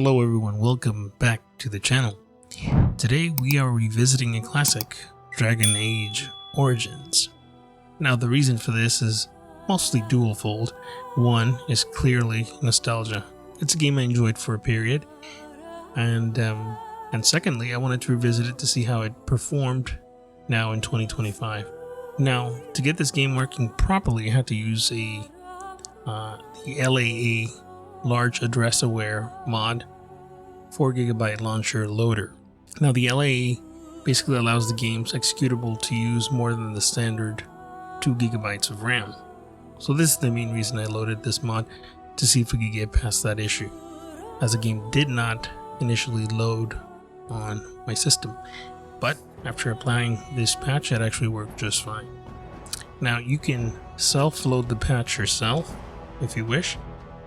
Hello everyone, welcome back to the channel. Today we are revisiting a classic, Dragon Age Origins. Now the reason for this is mostly dual-fold. One is clearly nostalgia. It's a game I enjoyed for a period, and secondly, I wanted to revisit it to see how it performed now in 2025. Now, to get this game working properly, I had to use the LAA Large Address Aware mod 4GB launcher loader. Now, the LAA basically allows the game's executable to use more than the standard 2GB of RAM. So this is the main reason I loaded this mod, to see if we could get past that issue, as the game did not initially load on my system, but after applying this patch it actually worked just fine. Now you can self-load the patch yourself if you wish,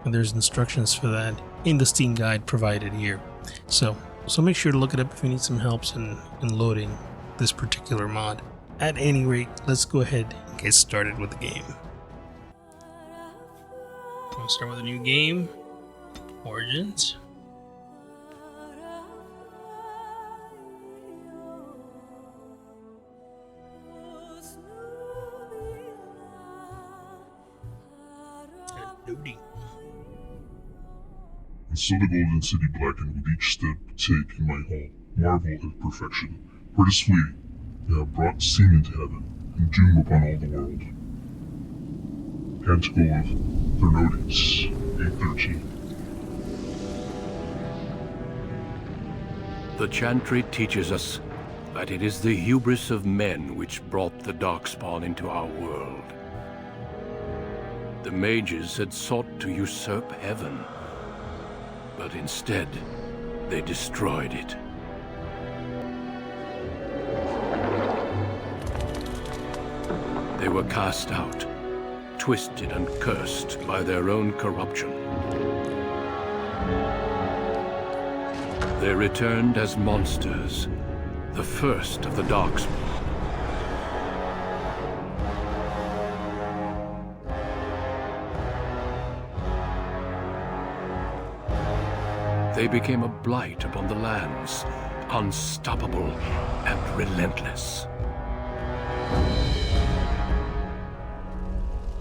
and there's instructions for that in the Steam guide provided here. So make sure to look it up if you need some help in loading this particular mod. At any rate, let's go ahead and get started with the game. I'll start with a new game, Origins. Loading. I saw the golden city blacken with each step take in my hall. Marvel at perfection. For this fleeting, they have brought sin into heaven, and doom upon all the world. Canticle of Thernotes, 813. The chantry teaches us that it is the hubris of men which brought the Darkspawn into our world. The mages had sought to usurp heaven, but instead, they destroyed it. They were cast out, twisted and cursed by their own corruption. They returned as monsters, the first of the Darkspawn. They became a blight upon the lands, unstoppable and relentless.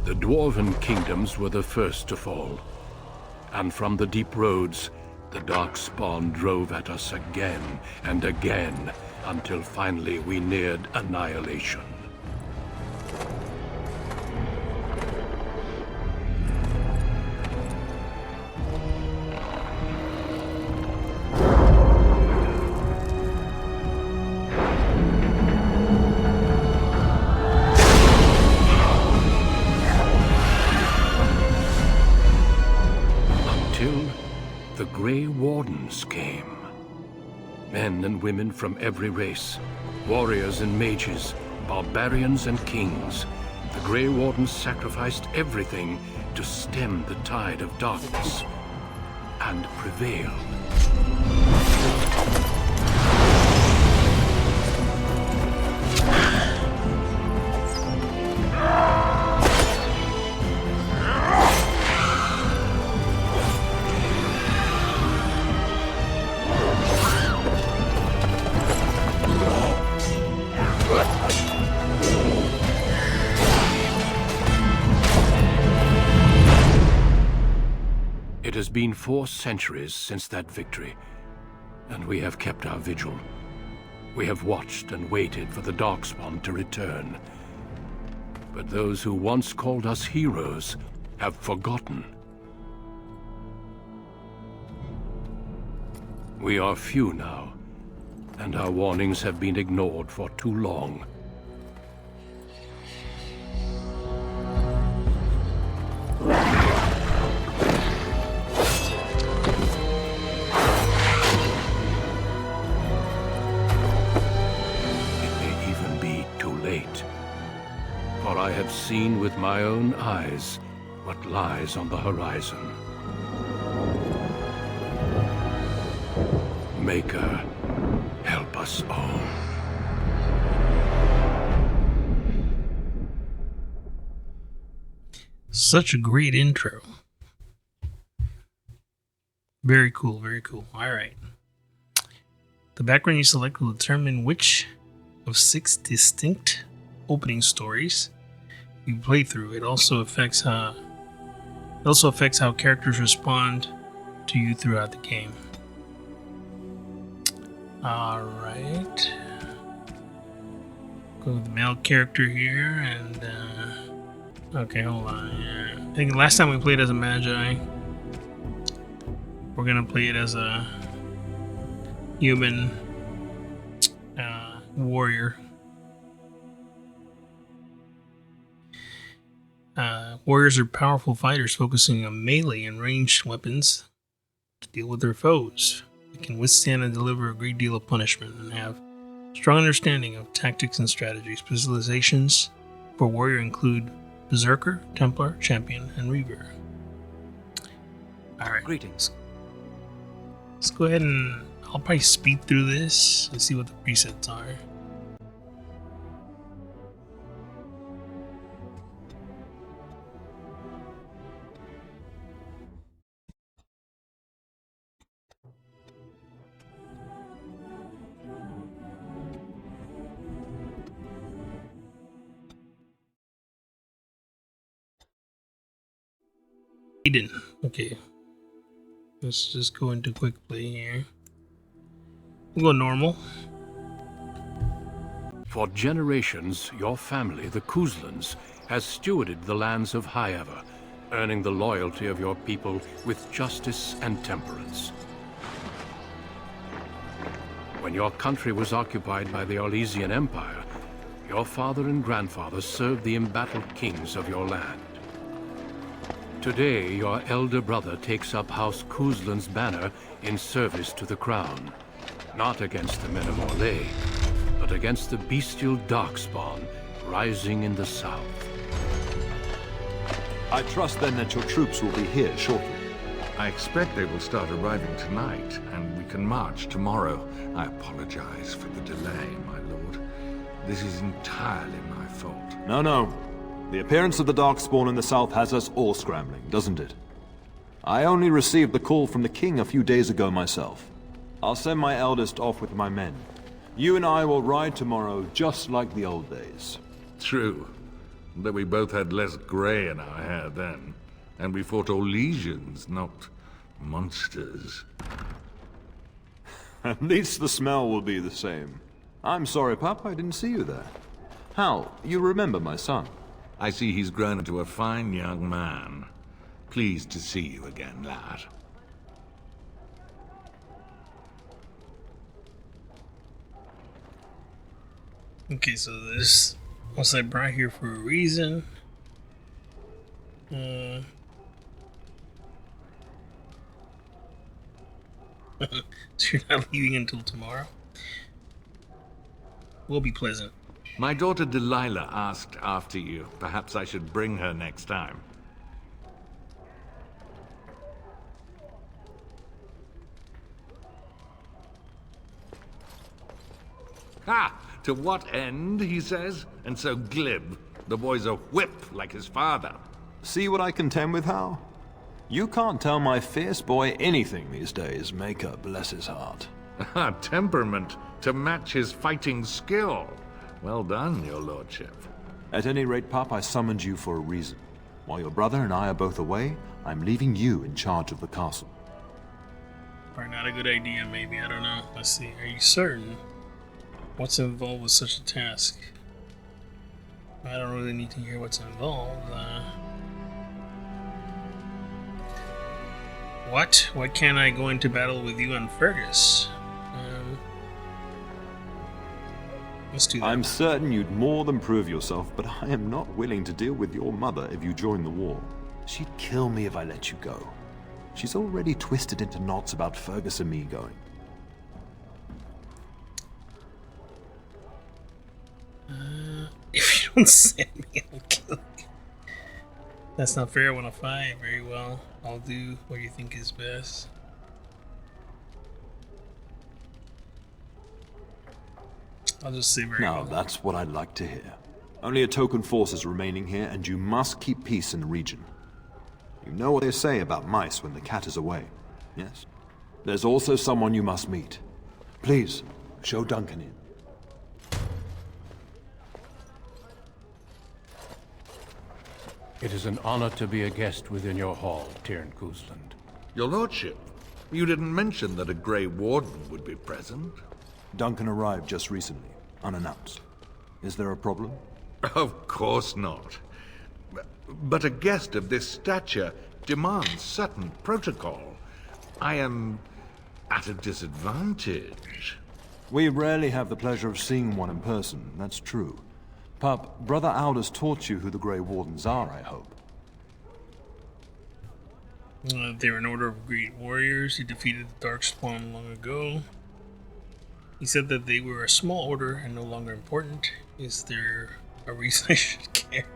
The dwarven kingdoms were the first to fall, and from the deep roads, the Darkspawn drove at us again and again, until finally we neared annihilation. The Grey Wardens came. Men and women from every race, warriors and mages, barbarians and kings. The Grey Wardens sacrificed everything to stem the tide of darkness, and prevailed. It has been 4 centuries since that victory, and we have kept our vigil. We have watched and waited for the Darkspawn to return. But those who once called us heroes have forgotten. We are few now, and our warnings have been ignored for too long. For I have seen with my own eyes what lies on the horizon. Maker, help us all. Such a great intro. Very cool, very cool. Alright. The background you select will determine which of 6 distinct opening stories you play through. It also affects how characters respond to you throughout the game. Alright. Go with the male character here and okay, hold on. Yeah. I think last time we played as a magi. We're gonna play it as a human warrior. Warriors are powerful fighters focusing on melee and ranged weapons to deal with their foes. They can withstand and deliver a great deal of punishment and have strong understanding of tactics and strategy. Specializations for warrior include Berserker, Templar, Champion, and Reaver. Alright. Greetings. Let's go ahead and I'll probably speed through this and see what the presets are. Eden. Okay. Let's just go into quick play here. We'll go normal. For generations, your family, the Kuzlans, has stewarded the lands of Highever, earning the loyalty of your people with justice and temperance. When your country was occupied by the Orlesian Empire, your father and grandfather served the embattled kings of your land. Today, your elder brother takes up House Kuzlan's banner in service to the crown, not against the men of Orlais, but against the bestial Darkspawn rising in the south. I trust then that your troops will be here shortly. I expect they will start arriving tonight, and we can march tomorrow. I apologize for the delay, my lord. This is entirely my fault. No. The appearance of the Darkspawn in the south has us all scrambling, doesn't it? I only received the call from the king a few days ago myself. I'll send my eldest off with my men. You and I will ride tomorrow just like the old days. True. Though we both had less grey in our hair then. And we fought Orlesians, not monsters. At least the smell will be the same. I'm sorry, Pap, I didn't see you there. Hal, you remember my son? I see he's grown into a fine young man. Pleased to see you again, lad. Okay, so this was I brought here for a reason. So you're not leaving until tomorrow? Will be pleasant. My daughter Delilah asked after you. Perhaps I should bring her next time. Ha! To what end, he says? And so glib. The boy's a whip like his father. See what I contend with, Hal? You can't tell my fierce boy anything these days, make her bless his heart. Temperament to match his fighting skill. Well done, your lordship. At any rate, Pop, I summoned you for a reason. While your brother and I are both away, I'm leaving you in charge of the castle. Probably not a good idea, maybe. I don't know. Let's see. Are you certain? What's involved with such a task? I don't really need to hear what's involved. What? Why can't I go into battle with you and Fergus? Let's do that. I'm certain you'd more than prove yourself, but I am not willing to deal with your mother if you join the war. She'd kill me if I let you go. She's already twisted into knots about Fergus and me going. If you don't send me, I'll kill you. That's not fair. I want to fight. Very well. I'll do what you think is best. I'll just say very well. Now, that's what I'd like to hear. Only a token force is remaining here, and you must keep peace in the region. You know what they say about mice when the cat is away, yes? There's also someone you must meet. Please, show Duncan in. It is an honor to be a guest within your hall, Tyrn Cousland. Your lordship, you didn't mention that a Grey Warden would be present. Duncan arrived just recently, unannounced. Is there a problem? Of course not. But a guest of this stature demands certain protocol. I am at a disadvantage. We rarely have the pleasure of seeing one in person, that's true. Pup, Brother Aldous taught you who the Grey Wardens are, I hope. They're an order of great warriors. He defeated the Darkspawn long ago. He said that they were a small order and no longer important. Is there a reason I should care?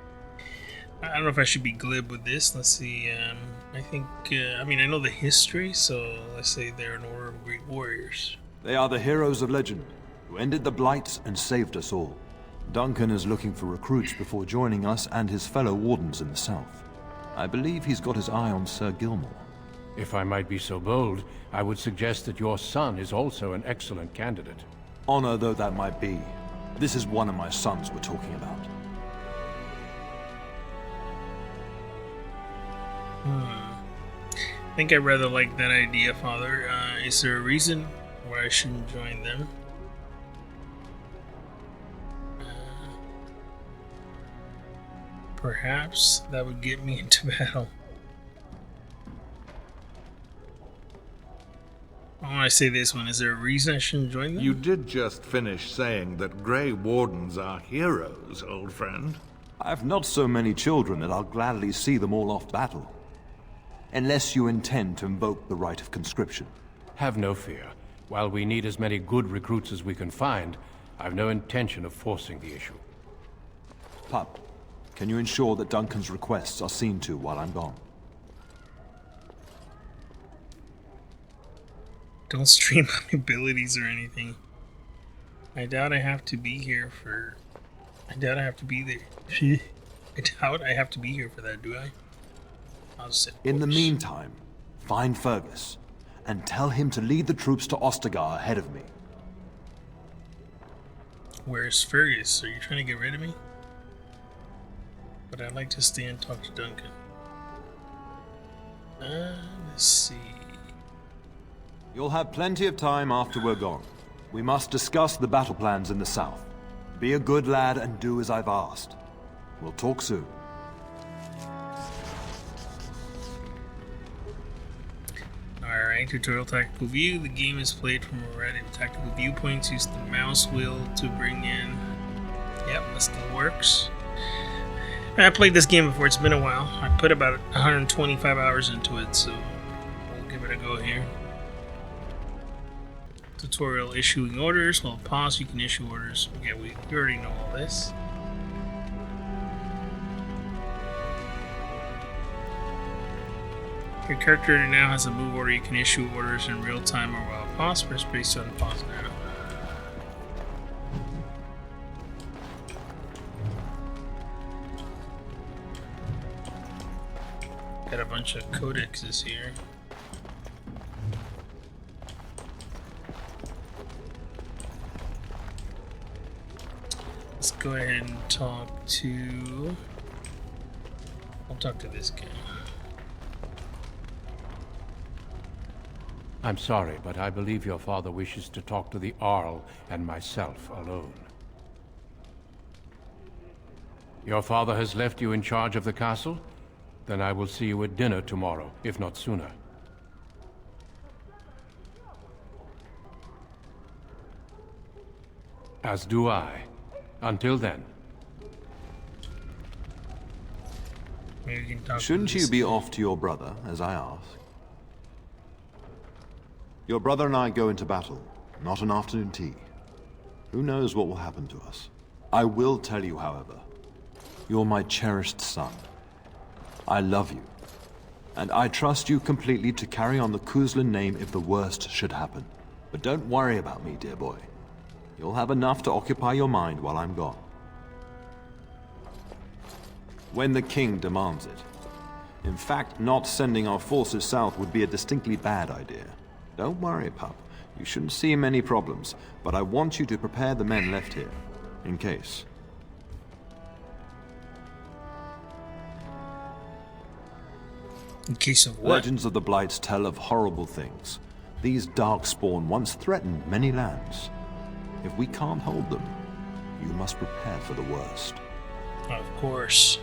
I don't know if I should be glib with this. Let's see. I think, I know the history, so let's say they're an order of great warriors. They are the heroes of legend, who ended the Blights and saved us all. Duncan is looking for recruits before joining us and his fellow wardens in the south. I believe he's got his eye on Sir Gilmore. If I might be so bold, I would suggest that your son is also an excellent candidate. Honor though that might be, this is one of my sons we're talking about. I think I rather like that idea, Father. Is there a reason why I shouldn't join them? Perhaps that would get me into battle. I want to say this one. Is there a reason I shouldn't join them? You did just finish saying that Grey Wardens are heroes, old friend. I've not so many children that I'll gladly see them all off battle. Unless you intend to invoke the right of conscription. Have no fear. While we need as many good recruits as we can find, I've no intention of forcing the issue. Pup, can you ensure that Duncan's requests are seen to while I'm gone? Don't stream my abilities or anything. I doubt I have to be here for... I doubt I have to be there. I doubt I have to be here for that, do I? I'll just say In the meantime, find Fergus, and tell him to lead the troops to Ostagar ahead of me. Where's Fergus? Are you trying to get rid of me? But I'd like to stay and talk to Duncan. Let's see. You'll have plenty of time after we're gone. We must discuss the battle plans in the south. Be a good lad and do as I've asked. We'll talk soon. Alright, tutorial tactical view. The game is played from a variety of tactical viewpoints. Use the mouse wheel to bring in... Yep, that still works. I played this game before, it's been a while. I put about 125 hours into it, so we'll give it a go here. Tutorial issuing orders. Well, pause, you can issue orders. Okay, we already know all this. Your character now has a move order. You can issue orders in real time or while pause. Press space to unpause now. Got a bunch of codexes here. Let's go ahead and talk to... I'll talk to this guy. I'm sorry, but I believe your father wishes to talk to the Earl and myself alone. Your father has left you in charge of the castle? Then I will see you at dinner tomorrow, if not sooner. As do I. Until then. Maybe we can talk to Shouldn't you this be guy. off to your brother, as I asked? Your brother and I go into battle, not an afternoon tea. Who knows what will happen to us? I will tell you, however, you're my cherished son. I love you, and I trust you completely to carry on the Cousland name if the worst should happen. But don't worry about me, dear boy. You'll have enough to occupy your mind while I'm gone. When the king demands it. In fact, not sending our forces south would be a distinctly bad idea. Don't worry, pup. You shouldn't see many problems, but I want you to prepare the men left here, in case. In case of what? Legends of the Blights tell of horrible things. These Darkspawn once threatened many lands. If we can't hold them, you must prepare for the worst. Of course.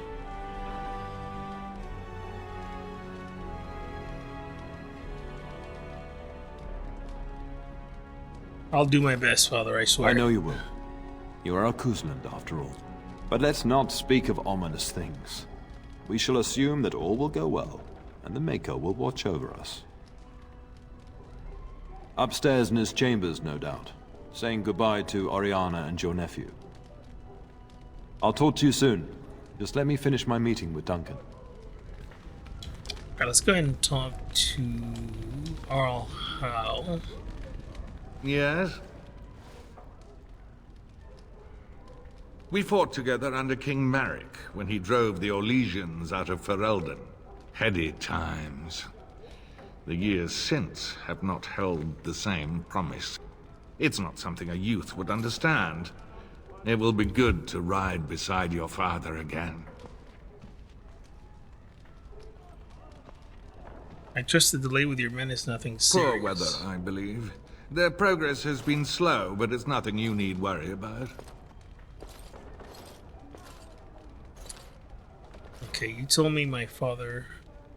I'll do my best, Father, I swear. I know you will. You are a Kuzland, after all. But let's not speak of ominous things. We shall assume that all will go well, and the Maker will watch over us. Upstairs in his chambers, no doubt, saying goodbye to Oriana and your nephew. I'll talk to you soon. Just let me finish my meeting with Duncan. Alright, let's go ahead and talk to Earl Howe. Yes? We fought together under King Maric when he drove the Orleans out of Ferelden. Heady times. The years since have not held the same promise. It's not something a youth would understand. It will be good to ride beside your father again. I trust the delay with your men is nothing serious. Poor weather, I believe. Their progress has been slow, but it's nothing you need worry about. Okay, you told me my father...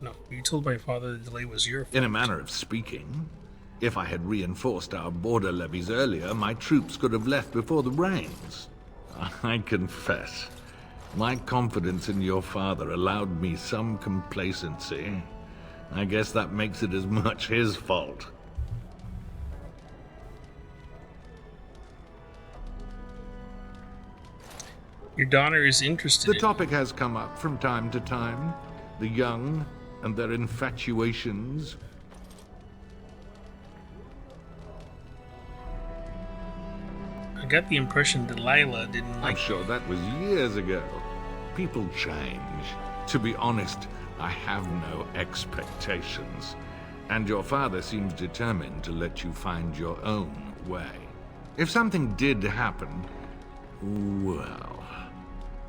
No, you told my father the delay was your fault. In a manner of speaking, if I had reinforced our border levies earlier, my troops could have left before the rains. I confess, my confidence in your father allowed me some complacency. I guess that makes it as much his fault. Your daughter is interested The topic has come up from time to time. The young and their infatuations. I got the impression Delilah didn't I'm like sure that was years ago. People change. To be honest, I have no expectations. And your father seems determined to let you find your own way. If something did happen, well,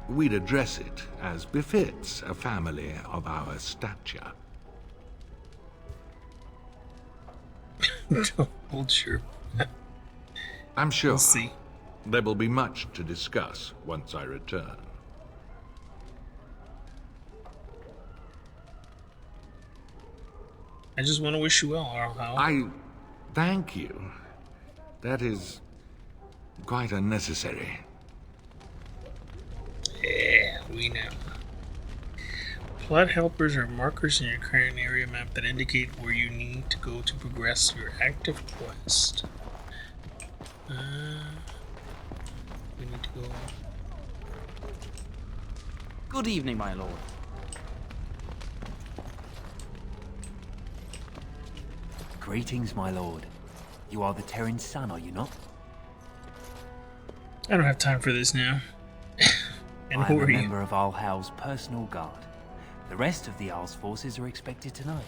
we'd address it as befits a family of our stature. Don't hold your... I'm sure We'll see. there will be much to discuss once I return. I just want to wish you well, Earl Howe. I thank you. That is quite unnecessary. Yeah, we know. Plot helpers are markers in your current area map that indicate where you need to go to progress your active quest. We need to go... Good evening, my lord. Greetings, my lord. You are the Terran's son, are you not? I don't have time for this now. And I who am a are you? member of Earl Howe's personal guard. The rest of the Earl's forces are expected tonight.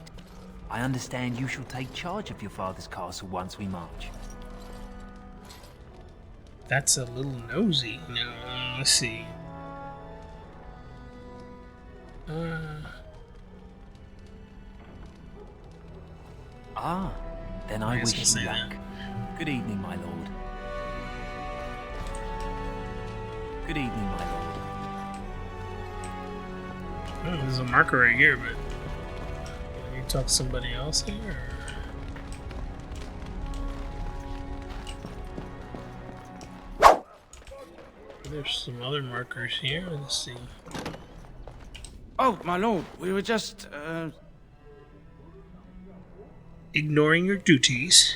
I understand you shall take charge of your father's castle once we march. That's a little nosy. No, let's see. Ah, then I I was wish gonna you say luck. Good evening, my lord. Good evening, my lord. Oh, there's a marker right here, but... Can you talk to somebody else here? Or... There's some other markers here. Let's see. Oh, my lord, we were just, Ignoring your duties.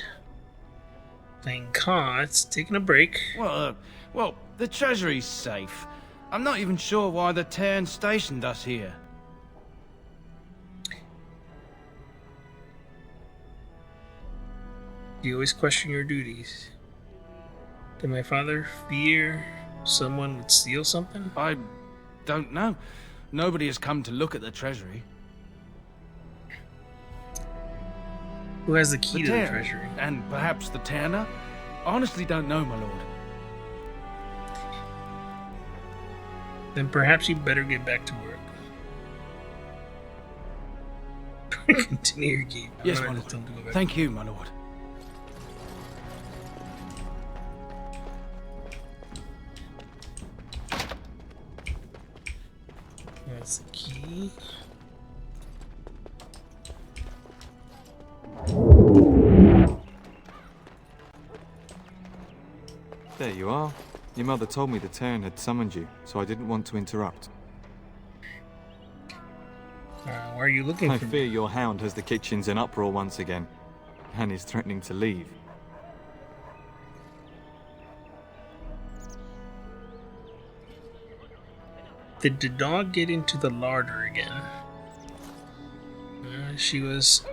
Playing cards. Taking a break. well, the treasury's safe. I'm not even sure why the Terran stationed us here. You always question your duties. Did my father fear someone would steal something? I don't know. Nobody has come to look at the treasury. Who has the key The to the Tear, treasury? and perhaps the Tanner? I honestly don't know, my lord. Then perhaps you better get back to work. Continue your game. Yes, I'm my gonna lord. tell him to go back. Thank you, my lord. That's the key. There you are. Your mother told me the Terran had summoned you, so I didn't want to interrupt. Why are you looking I for fear me? your hound has the kitchens in uproar once again, and is threatening to leave. Did the dog get into the larder again? She was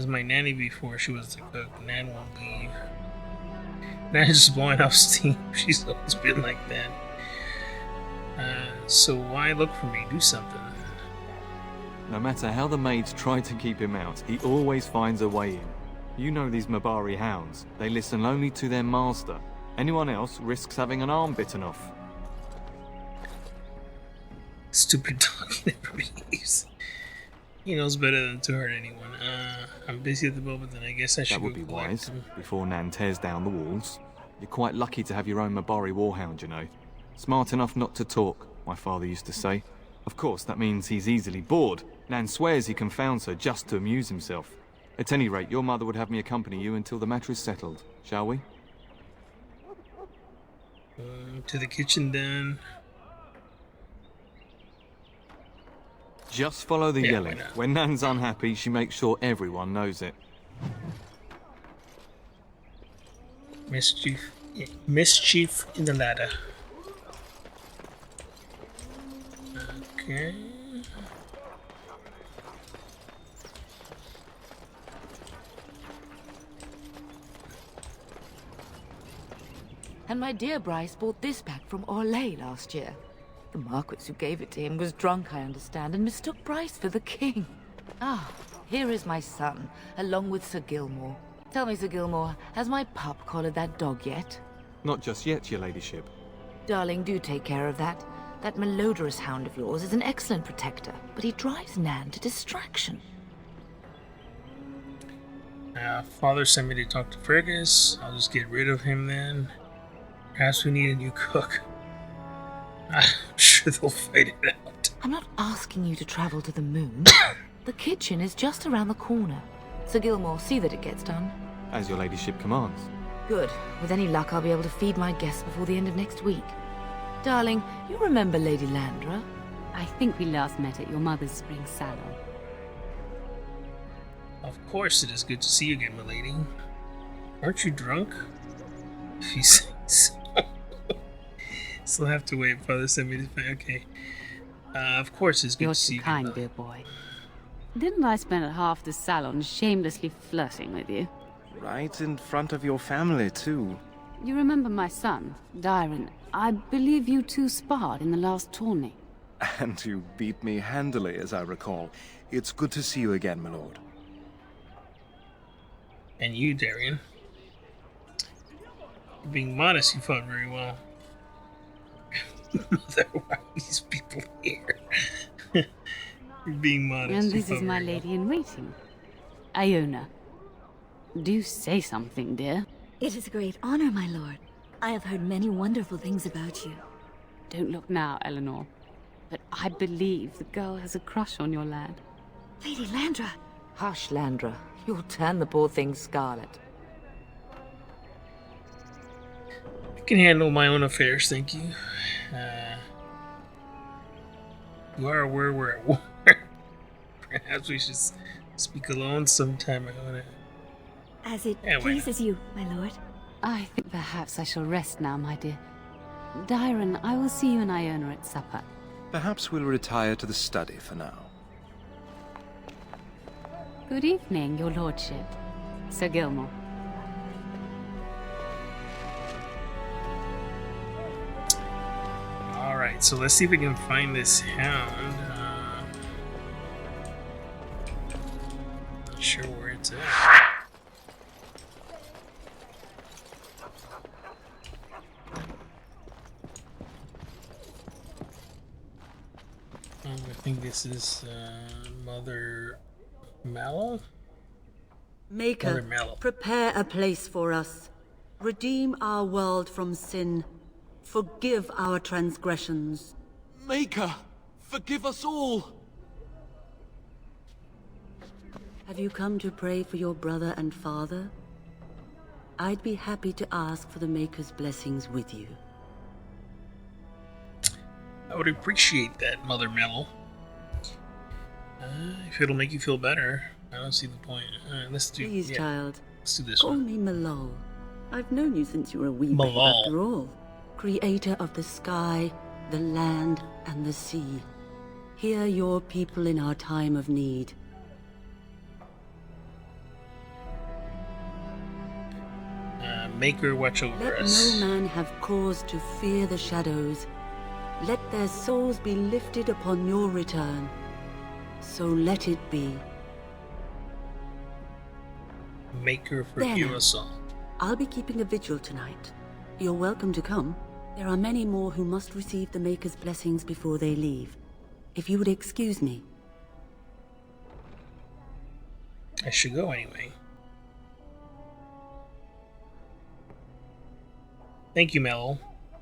my nanny before she was the cook. Nan won't leave. Nan's just blowing off steam. She's always been like that. So why look for me? Do something. No matter how the maids try to keep him out, he always finds a way in. You know these Mabari hounds. They listen only to their master. Anyone else risks having an arm bitten off. Stupid dog never behaves. He knows better than to hurt anyone. I'm busy at the moment, then I guess I should That would go be collect wise, him. before Nan tears down the walls. You're quite lucky to have your own Mabari warhound, you know. Smart enough not to talk, my father used to say. Of course, that means he's easily bored. Nan swears he confounds her just to amuse himself. At any rate, your mother would have me accompany you until the matter is settled, shall we? To the kitchen then. Just follow the Yeah, yelling. why not? When Nan's unhappy, she makes sure everyone knows it. Mischief in the ladder. Okay. And my dear Bryce bought this back from Orlais last year. The Marquis who gave it to him was drunk, I understand, and mistook Bryce for the king. Ah, here is my son, along with Sir Gilmore. Tell me, Sir Gilmore, has my pup collared that dog yet? Not just yet, your ladyship. Darling, do take care of that. That malodorous hound of yours is an excellent protector, but he drives Nan to distraction. Father sent me to talk to Fergus. I'll just get rid of him then. Perhaps we need a new cook. I'm sure they'll fight it out. I'm not asking you to travel to the moon. The kitchen is just around the corner. Sir Gilmore, see that it gets done. As your ladyship commands. Good. With any luck, I'll be able to feed my guests before the end of next week. Darling, you remember Lady Landra? I think we last met at your mother's spring salon. Of course, it is good to see you again, my lady. Aren't you drunk? If he says so. Still have to wait. Father sent me to. Okay. Of course, it's good You're to see too you kind, again. dear boy. Didn't I spend half the salon shamelessly flirting with you? Right in front of your family, too. You remember my son, Dyron? I believe you two sparred in the last tourney. And you beat me handily, as I recall. It's good to see you again, my lord. And you, Darian. Being modest, you fought very well. Mother, why are these people here? You're being modest. And you this fought is my very well. lady in waiting, Iona. Do say something, dear. It is a great honor, my lord. I have heard many wonderful things about you. Don't look now, Eleanor. But I believe the girl has a crush on your lad. Lady Landra! Hush, Landra. You'll turn the poor thing scarlet. I can handle my own affairs, thank you. You are aware we're at war. Perhaps we should speak alone sometime. I wanna... As it Yeah, why pleases you, my lord. I think perhaps I shall rest now, my dear. Dyron, I will see you and Iona at supper. Perhaps we'll retire to the study for now. Good evening, your lordship. Sir Gilmore. Alright, so let's see if we can find this hound. Sure where it's at. I think this is Mother Mallow? Maker, Mother Mallow. prepare a place for us. Redeem our world from sin. Forgive our transgressions. Maker, forgive us all! Have you come to pray for your brother and father? I'd be happy to ask for the Maker's blessings with you. I would appreciate that, Mother Mellow. If it'll make you feel better, I don't see the point. Let's do. Please, child. Let's do this Call one. me Malol. I've known you since you were a wee babe Malol. after all. Creator of the sky, the land, and the sea. Hear your people in our time of need. Maker, watch over Let us. no man have cause to fear the shadows. Let their souls be lifted upon your return. So let it be. Maker, forgive There. us all. I'll be keeping a vigil tonight. You're welcome to come. There are many more who must receive the Maker's blessings before they leave. If you would excuse me. I should go anyway. Thank you, Mellow.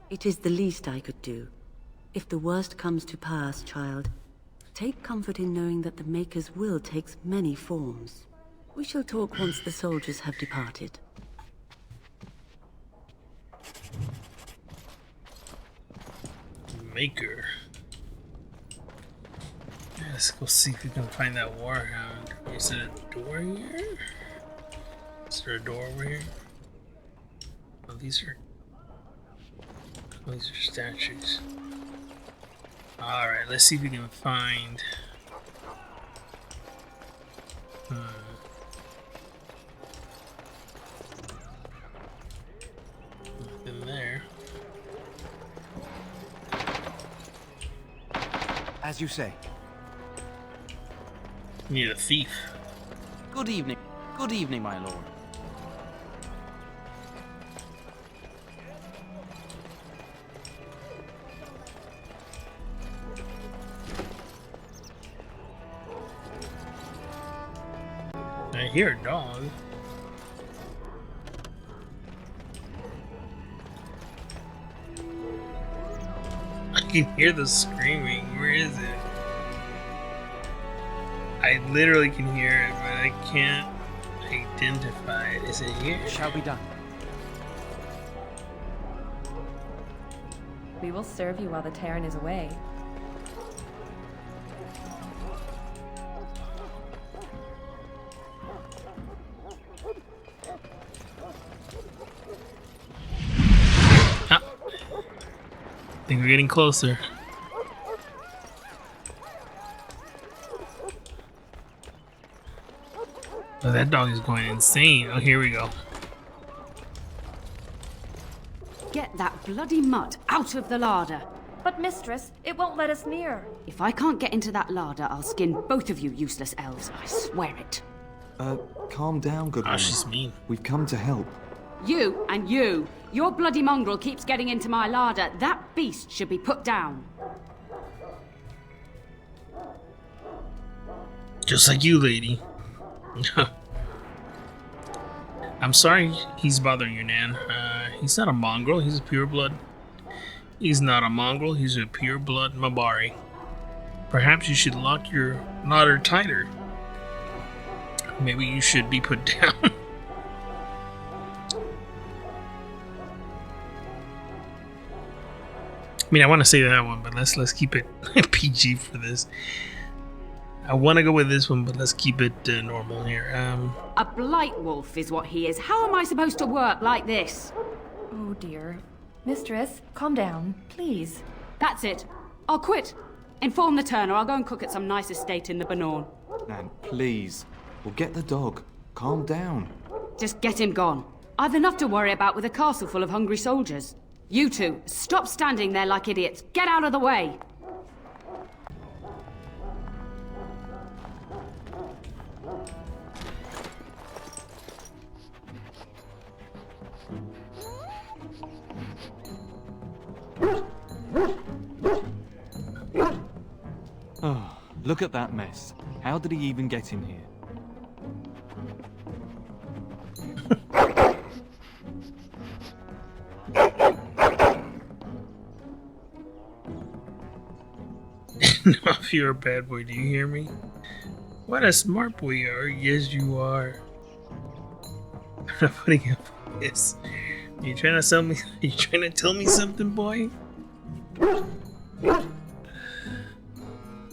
It is the least I could do. If the worst comes to pass, child, take comfort in knowing that the Maker's will takes many forms. We shall talk once the soldiers have departed. Maker. Let's go see if we can find that warhound. Is it a door here? Is there a door over here? Oh, these are statues. Alright, let's see if we can find... Nothing there. As you say. Need a thief. Good evening. Good evening, my lord. I hear a dog. I can hear the screaming. Where is it? I literally can hear it, but I can't identify it. Is it here? Shall be done. We will serve you while the Terran is away. I think we're getting closer. Oh, that dog is going insane. Oh, here we go. Get that bloody mutt out of the larder. But mistress, it won't let us near. If I can't get into that larder, I'll skin both of you useless elves. I swear it. Calm down, good woman. she's mean. We've come to help. You and you. Your bloody mongrel keeps getting into my larder. That beast should be put down. Just like you, lady. I'm sorry he's bothering you, Nan. He's not a mongrel, he's a pureblood. He's not a mongrel, he's a pureblood Mabari. Perhaps you should lock your larder tighter. Maybe you should be put down. I mean, I want to say that one, but let's keep it PG for this. I want to go with this one, but let's keep it normal here. A blight wolf is what he is. How am I supposed to work like this? Oh dear. Mistress, calm down, please. That's it. I'll quit. Inform the turner. I'll go and cook at some nice estate in the Banorn. Nan, please. We'll get the dog. Calm down. Just get him gone. I've enough to worry about with a castle full of hungry soldiers. You two, stop standing there like idiots. Get out of the way. Oh, look at that mess. How did he even get in here? No, if you're a bad boy, do you hear me? What a smart boy you are. Yes, you are. I'm not putting up with this. Are you trying to tell me? Are you trying to tell me something, boy?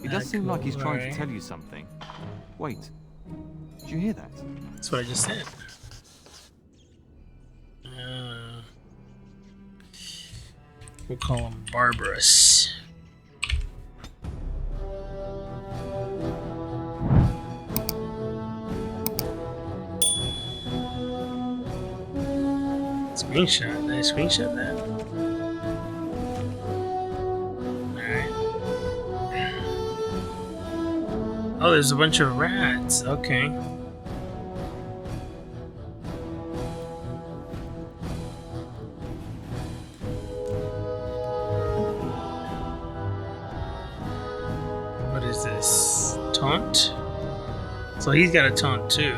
It does seem like he's trying to tell you something. Wait. Did you hear that? That's what I just said. We'll call him Barbarous. Screenshot. Did I screenshot that? Alright. Oh, there's a bunch of rats. Okay. What is this? Taunt? So he's got a taunt too.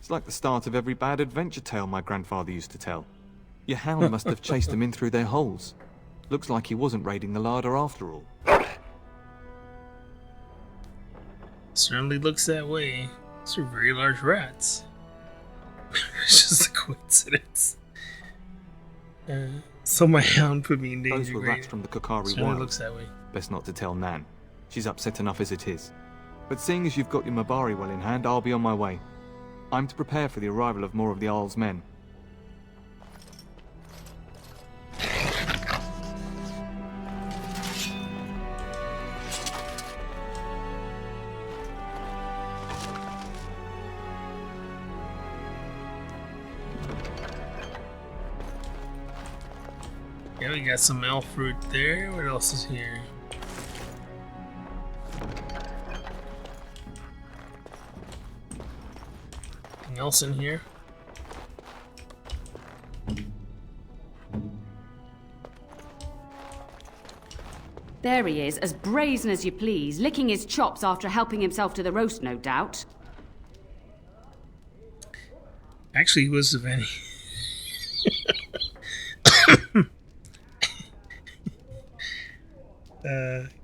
Like the start of every bad adventure tale my grandfather used to tell. Your hound must have chased them in through their holes. Looks like he wasn't raiding the larder after all. Certainly looks that way. These are very large rats. It's just a coincidence. So my hound put me in danger. Those were rats from the Kokari Certainly Wild. looks that way. Best not to tell Nan. She's upset enough as it is. But seeing as you've got your Mabari well in hand, I'll be on my way. I'm to prepare for the arrival of more of the Isle's men. Yeah, we got some elf fruit there. What else is here? Anything else in here? There he is, as brazen as you please, licking his chops after helping himself to the roast, no doubt. Actually, he was of any.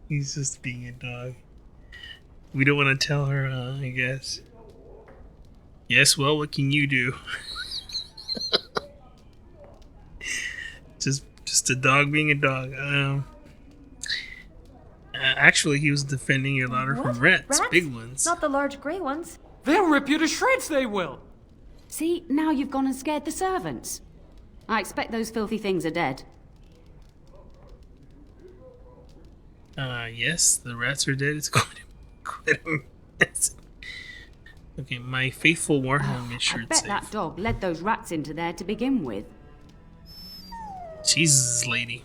He's just being a dog. We don't want to tell her, I guess. Yes, well, what can you do? just a dog being a dog. Actually, he was defending your larder from rats, big ones. Not the large grey ones. They'll rip you to shreds, they will! See, now you've gone and scared the servants. I expect those filthy things are dead. Yes, the rats are dead. It's quite a mess. Okay, my faithful warhound is sure I it's bet safe. that dog led those rats into there to begin with. Jesus, lady.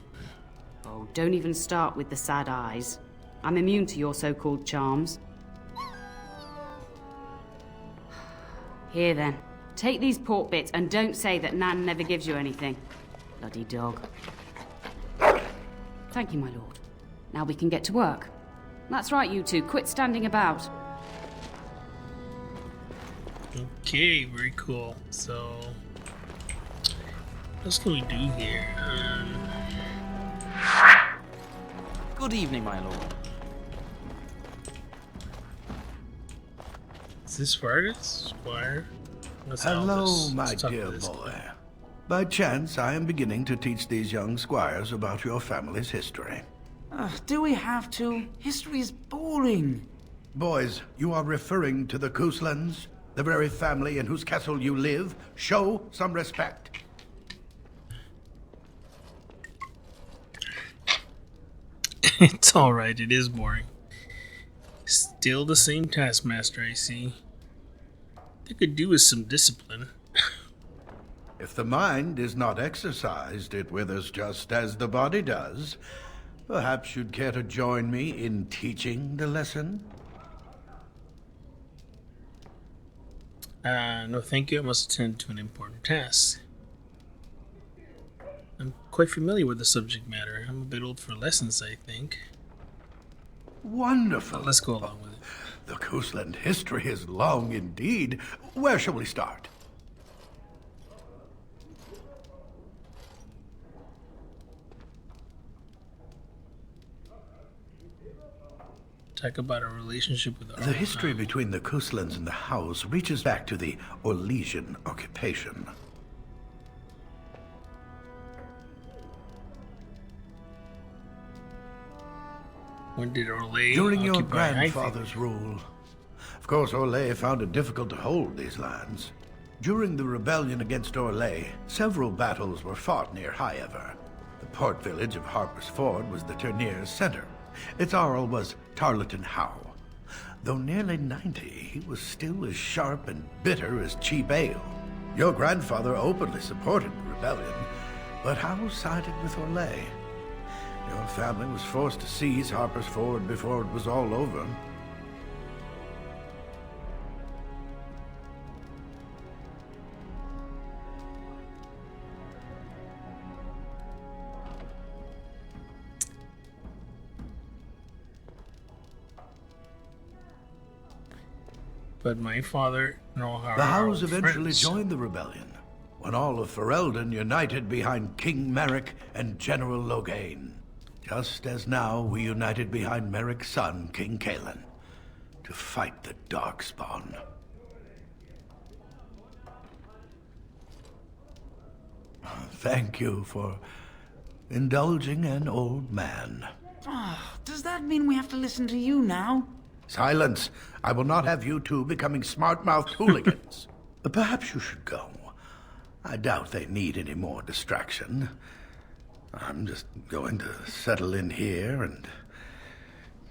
Oh, don't even start with the sad eyes. I'm immune to your so-called charms. Here then, take these pork bits and don't say that Nan never gives you anything. Bloody dog. Thank you, my lord. Now we can get to work. That's right, you two. Quit standing about. Okay, very cool. So, what else can we do here? Good evening, my lord. Is this Vargas? Squire? What's Hello, Aldous? my Let's talk dear to this boy. guy. By chance, I am beginning to teach these young squires about your family's history. Do we have to? History is boring. Boys, you are referring to the Couslands, the very family in whose castle you live. Show some respect. It's alright, it is boring. Still the same taskmaster, I see. They could do with some discipline. If the mind is not exercised, it withers just as the body does. Perhaps you'd care to join me in teaching the lesson? No thank you, I must attend to an important task. I'm quite familiar with the subject matter. I'm a bit old for lessons, I think. Wonderful. But let's go along with it. The Coastland history is long indeed. Where shall we start? Talk about our relationship with The history between the Coastlands and the House reaches back to the Orlesian occupation. When did Orlais During your occupy grandfather's rule. Of course, Orlais found it difficult to hold these lands. During the rebellion against Orlais, several battles were fought near Highever. The port village of Harper's Ford was the tournier's center. Its Earl was Tarleton Howe. Though nearly 90, he was still as sharp and bitter as cheap ale. Your grandfather openly supported the rebellion, but Howe sided with Orlais. Your family was forced to seize Harper's Ford before it was all over. But my father and all The Howes eventually joined the rebellion, when all of Ferelden united behind King Merrick and General Loghain. Just as now we united behind Merrick's son, King Cailan, to fight the Darkspawn. Thank you for indulging an old man. Oh, does that mean we have to listen to you now? Silence! I will not have you two becoming smart-mouthed hooligans. Perhaps you should go. I doubt they need any more distraction. I'm just going to settle in here and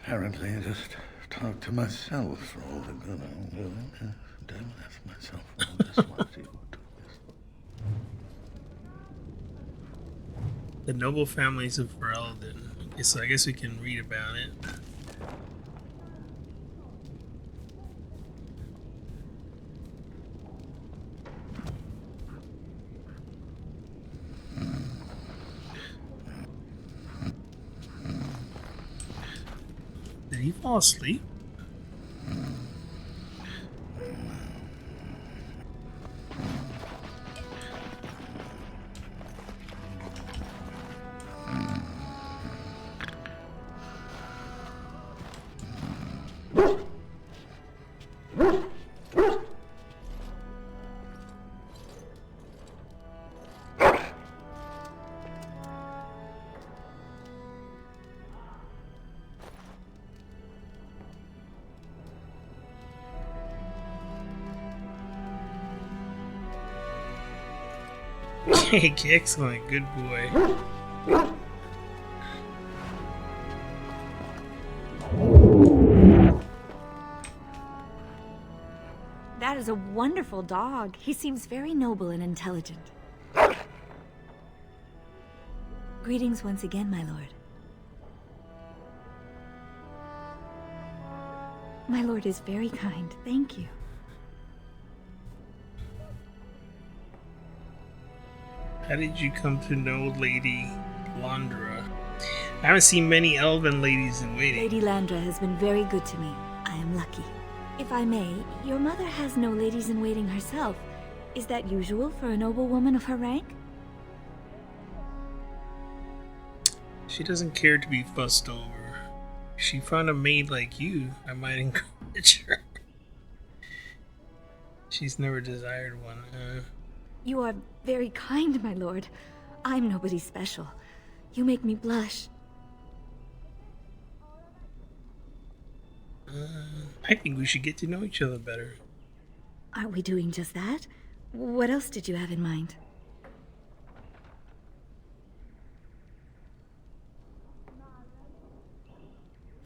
apparently just talk to myself for all the good I'm doing. Don't ask myself all this while you do this. The noble families of Ferelden. So I guess we can read about it. Did he fall asleep? Excellent, good boy. That is a wonderful dog. He seems very noble and intelligent. Greetings once again, my lord. My lord is very kind, thank you. How did you come to know Lady Landra? I haven't seen many elven ladies in waiting. Lady Landra has been very good to me. I am lucky. If I may, your mother has no ladies in waiting herself. Is that usual for a noble woman of her rank? She doesn't care to be fussed over. If she found a maid like you, I might encourage her. She's never desired one. You are very kind, my lord. I'm nobody special. You make me blush. I think we should get to know each other better. Aren't we doing just that? What else did you have in mind?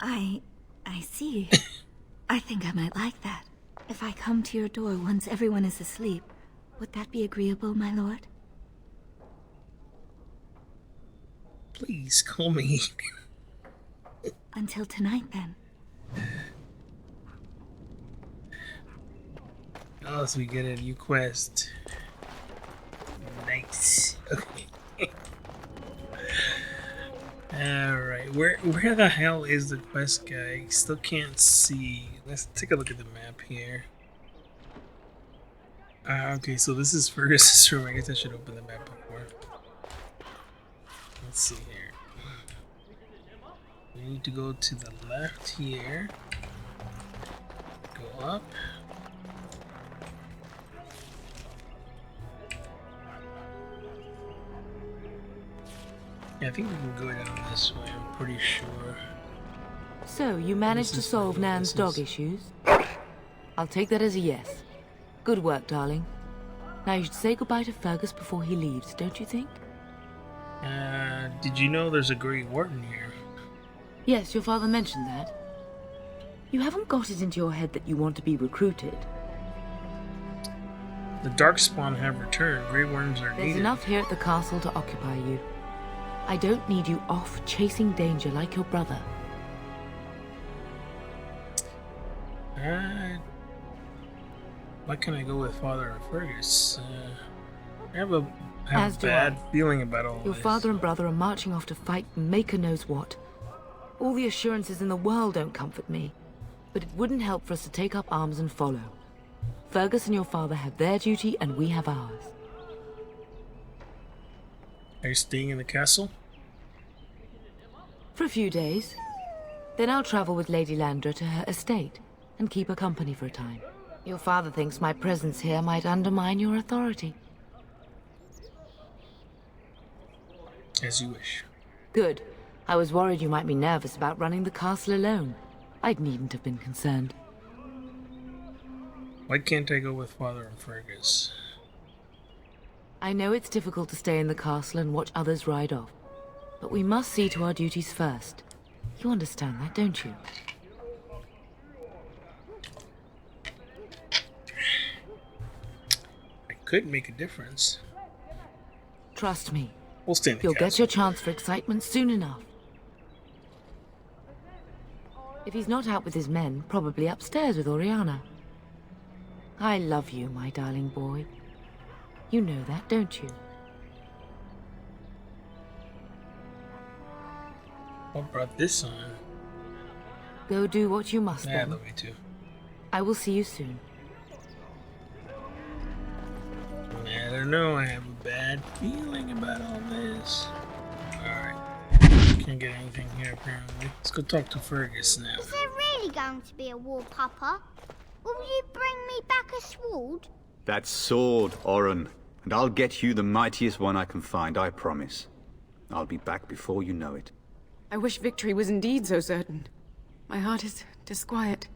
I see. I think I might like that. If I come to your door once everyone is asleep, would that be agreeable, my lord? Please call me. Until tonight, then. Oh, so we get a new quest. Nice. Okay. Alright, where the hell is the quest guy? Still can't see. Let's take a look at the map here. Okay, so this is Fergus's room. I guess I should open the map before. Let's see here. We need to go to the left here. Go up. Yeah, I think we can go down this way, I'm pretty sure. So, you managed to solve Nan's dog issues? I'll take that as a yes. Good work, darling. Now you should say goodbye to Fergus before he leaves, don't you think? Did you know there's a Grey Warden here? Yes, your father mentioned that. You haven't got it into your head that you want to be recruited. The Darkspawn have returned. Grey Wardens are There's needed. enough here at the castle to occupy you. I don't need you off chasing danger like your brother. Why can't I go with Father or Fergus? I have a bad feeling about all Your this. father and brother are marching off to fight Maker knows what. All the assurances in the world don't comfort me, but it wouldn't help for us to take up arms and follow. Fergus and your father have their duty and we have ours. Are you staying in the castle? For a few days. Then I'll travel with Lady Landra to her estate and keep her company for a time. Your father thinks my presence here might undermine your authority. As you wish. Good. I was worried you might be nervous about running the castle alone. I needn't have been concerned. Why can't I go with Father and Fergus? I know it's difficult to stay in the castle and watch others ride off, but we must see to our duties first. You understand that, don't you? I could make a difference. Trust me. We'll stay in the You'll castle. get your chance for excitement soon enough. If he's not out with his men, probably upstairs with Oriana. I love you, my darling boy. You know that, don't you? What brought this on? Go do what you must, Yeah, then. love you too. I will see you soon. I don't know, I have a bad feeling about all this. Alright. Can't get anything here apparently. Let's go talk to Fergus now. Is there really going to be a war, Papa? Will you bring me back a sword? That sword, Oren. And I'll get you the mightiest one I can find, I promise. I'll be back before you know it. I wish victory was indeed so certain. My heart is disquiet.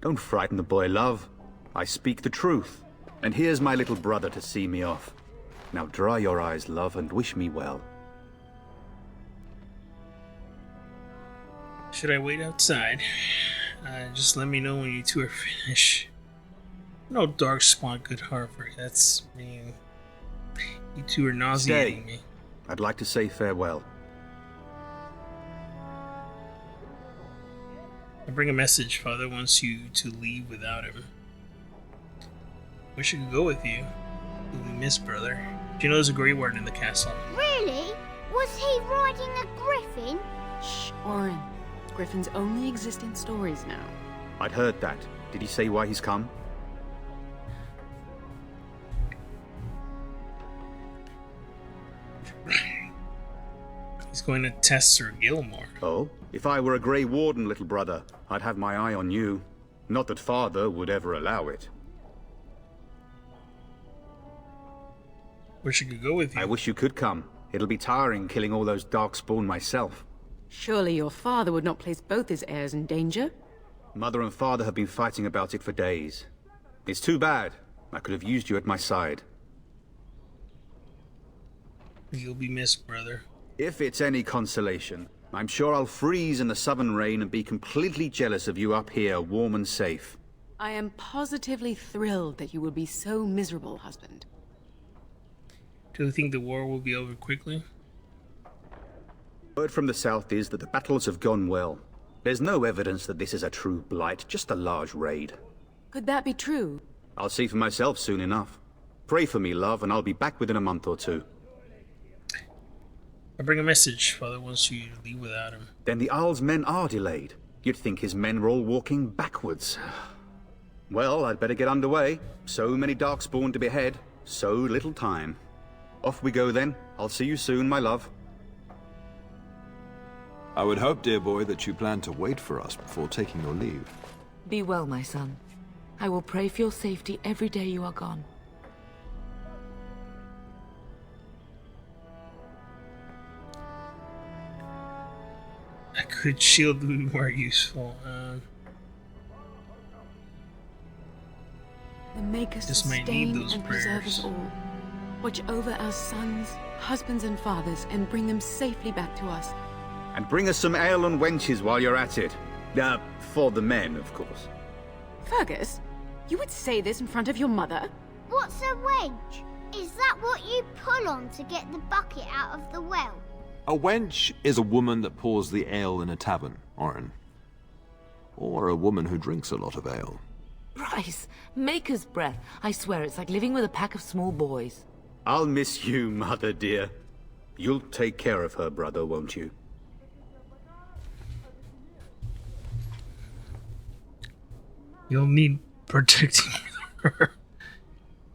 Don't frighten the boy, love. I speak the truth. And here's my little brother to see me off. Now dry your eyes, love, and wish me well. Should I wait outside? Just let me know when you two are finished. No Darkspawn could harbor. That's mean. You two are nauseating me. I'd like to say farewell. I bring a message. Father wants you to leave without him. Wish I could go with you. You'll be missed, brother. Do you know there's a Grey Warden in the castle? Really? Was he riding a griffin? Shh, Oren. Griffins only exist in stories now. I'd heard that. Did he say why he's come? He's going to test Sir Gilmore. Oh? If I were a Grey Warden, little brother, I'd have my eye on you. Not that Father would ever allow it. Wish I could go with you. I wish you could come. It'll be tiring killing all those Darkspawn myself. Surely your father would not place both his heirs in danger? Mother and Father have been fighting about it for days. It's too bad. I could have used you at my side. You'll be missed, brother. If it's any consolation, I'm sure I'll freeze in the southern rain and be completely jealous of you up here, warm and safe. I am positively thrilled that you will be so miserable, husband. Do you think the war will be over quickly? Word from the south is that the battles have gone well. There's no evidence that this is a true blight, just a large raid. Could that be true? I'll see for myself soon enough. Pray for me, love, and I'll be back within a month or two. I bring a message. Father wants you to leave without him. Then the Earl's men are delayed. You'd think his men were all walking backwards. Well, I'd better get underway. So many Darkspawn to behead, so little time. Off we go then. I'll see you soon, my love. I would hope, dear boy, that you plan to wait for us before taking your leave. Be well, my son. I will pray for your safety every day you are gone. A good shield would be more useful. The Maker Just might sustain need those and preserve us prayers. all. Watch over our sons, husbands and fathers, and bring them safely back to us. And bring us some ale and wenches while you're at it. For the men, of course. Fergus, you would say this in front of your mother? What's a wench? Is that what you pull on to get the bucket out of the well? A wench is a woman that pours the ale in a tavern, Orin. Or a woman who drinks a lot of ale. Bryce, Maker's breath. I swear it's like living with a pack of small boys. I'll miss you, mother dear. You'll take care of her, brother, won't you? You'll need protecting her.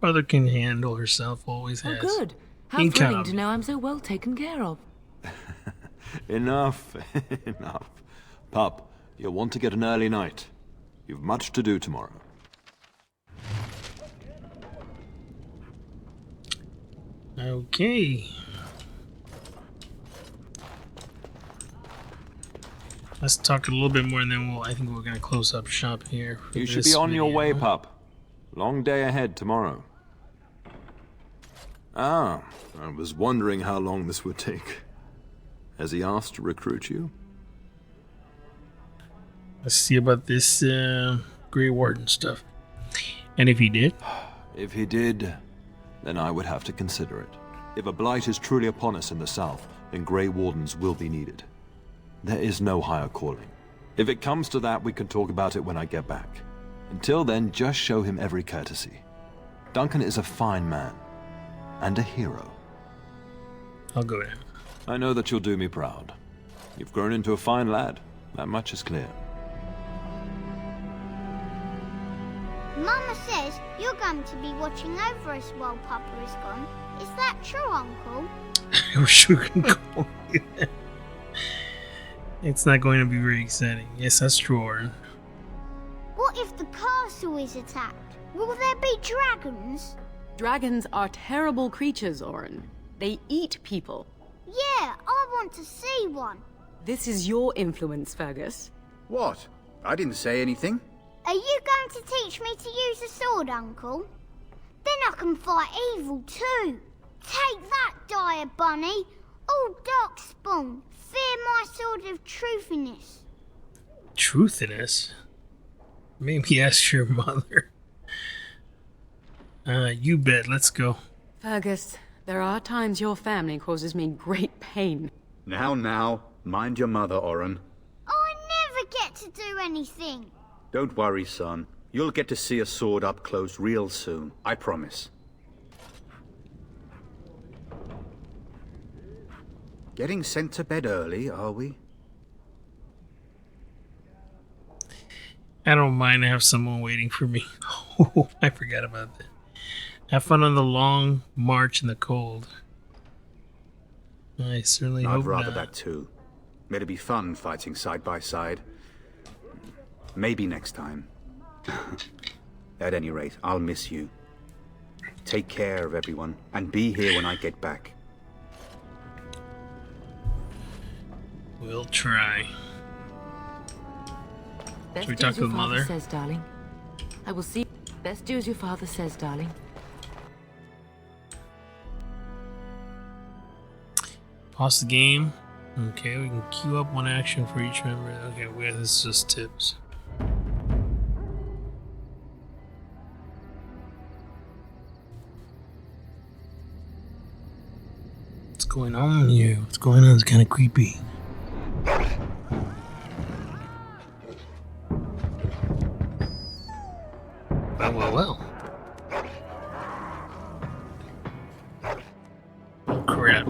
Mother can handle herself, always Oh, has. good. How You can count thrilling on to me. know I'm so well taken care of. Enough, enough. Pup, you'll want to get an early night. You've much to do tomorrow. Okay. Let's talk a little bit more and then I think we're going to close up shop here. for You should this be on your video. way, pup. Long day ahead tomorrow. I was wondering how long this would take. Has he asked to recruit you? Let's see about this Grey Warden stuff. And if he did? If he did, then I would have to consider it. If a blight is truly upon us in the south, then Grey Wardens will be needed. There is no higher calling. If it comes to that, we can talk about it when I get back. Until then, just show him every courtesy. Duncan is a fine man. And a hero. I'll go in. I know that you'll do me proud. You've grown into a fine lad. That much is clear. Mama says you're going to be watching over us while Papa is gone. Is that true, Uncle? I wish we could go. It's not going to be very exciting. Yes, that's true, Orin. What if the castle is attacked? Will there be dragons? Dragons are terrible creatures, Orin. They eat people. Yeah, I want to see one. This is your influence, Fergus. What? I didn't say anything. Are you going to teach me to use a sword, Uncle? Then I can fight evil too. Take that, dire bunny. Oh, Darkspawn, fear my sword of truthiness. Truthiness? Maybe ask your mother. You bet. Let's go. Fergus, there are times your family causes me great pain. Now, mind your mother, Orin. I never get to do anything. Don't worry, son. You'll get to see a sword up close real soon, I promise. Getting sent to bed early, are we? I don't mind. I have someone waiting for me. Oh, I forgot about that. Have fun on the long march in the cold. I certainly hope I'd rather not. that too. It'd be fun fighting side by side. Maybe next time. At any rate, I'll miss you. Take care of everyone, and be here when I get back. We'll try. Best Should we do talk as to your the father mother? says, darling. I will see. Best do as your father says, darling. Pause the game. Okay, we can queue up one action for each member. Okay, this is just tips. What's going on here? What's going on? It's kind of creepy. Well. Oh, crap.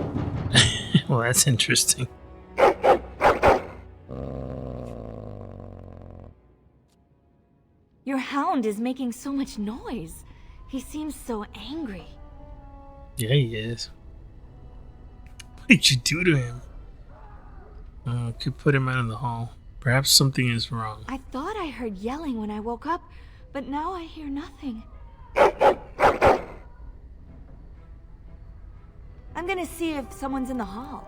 Well, that's interesting. Your hound is making so much noise. He seems so angry. Yeah, he is. What did you do to him? Could put him out in the hall. Perhaps something is wrong. I thought I heard yelling when I woke up, but now I hear nothing. I'm gonna see if someone's in the hall.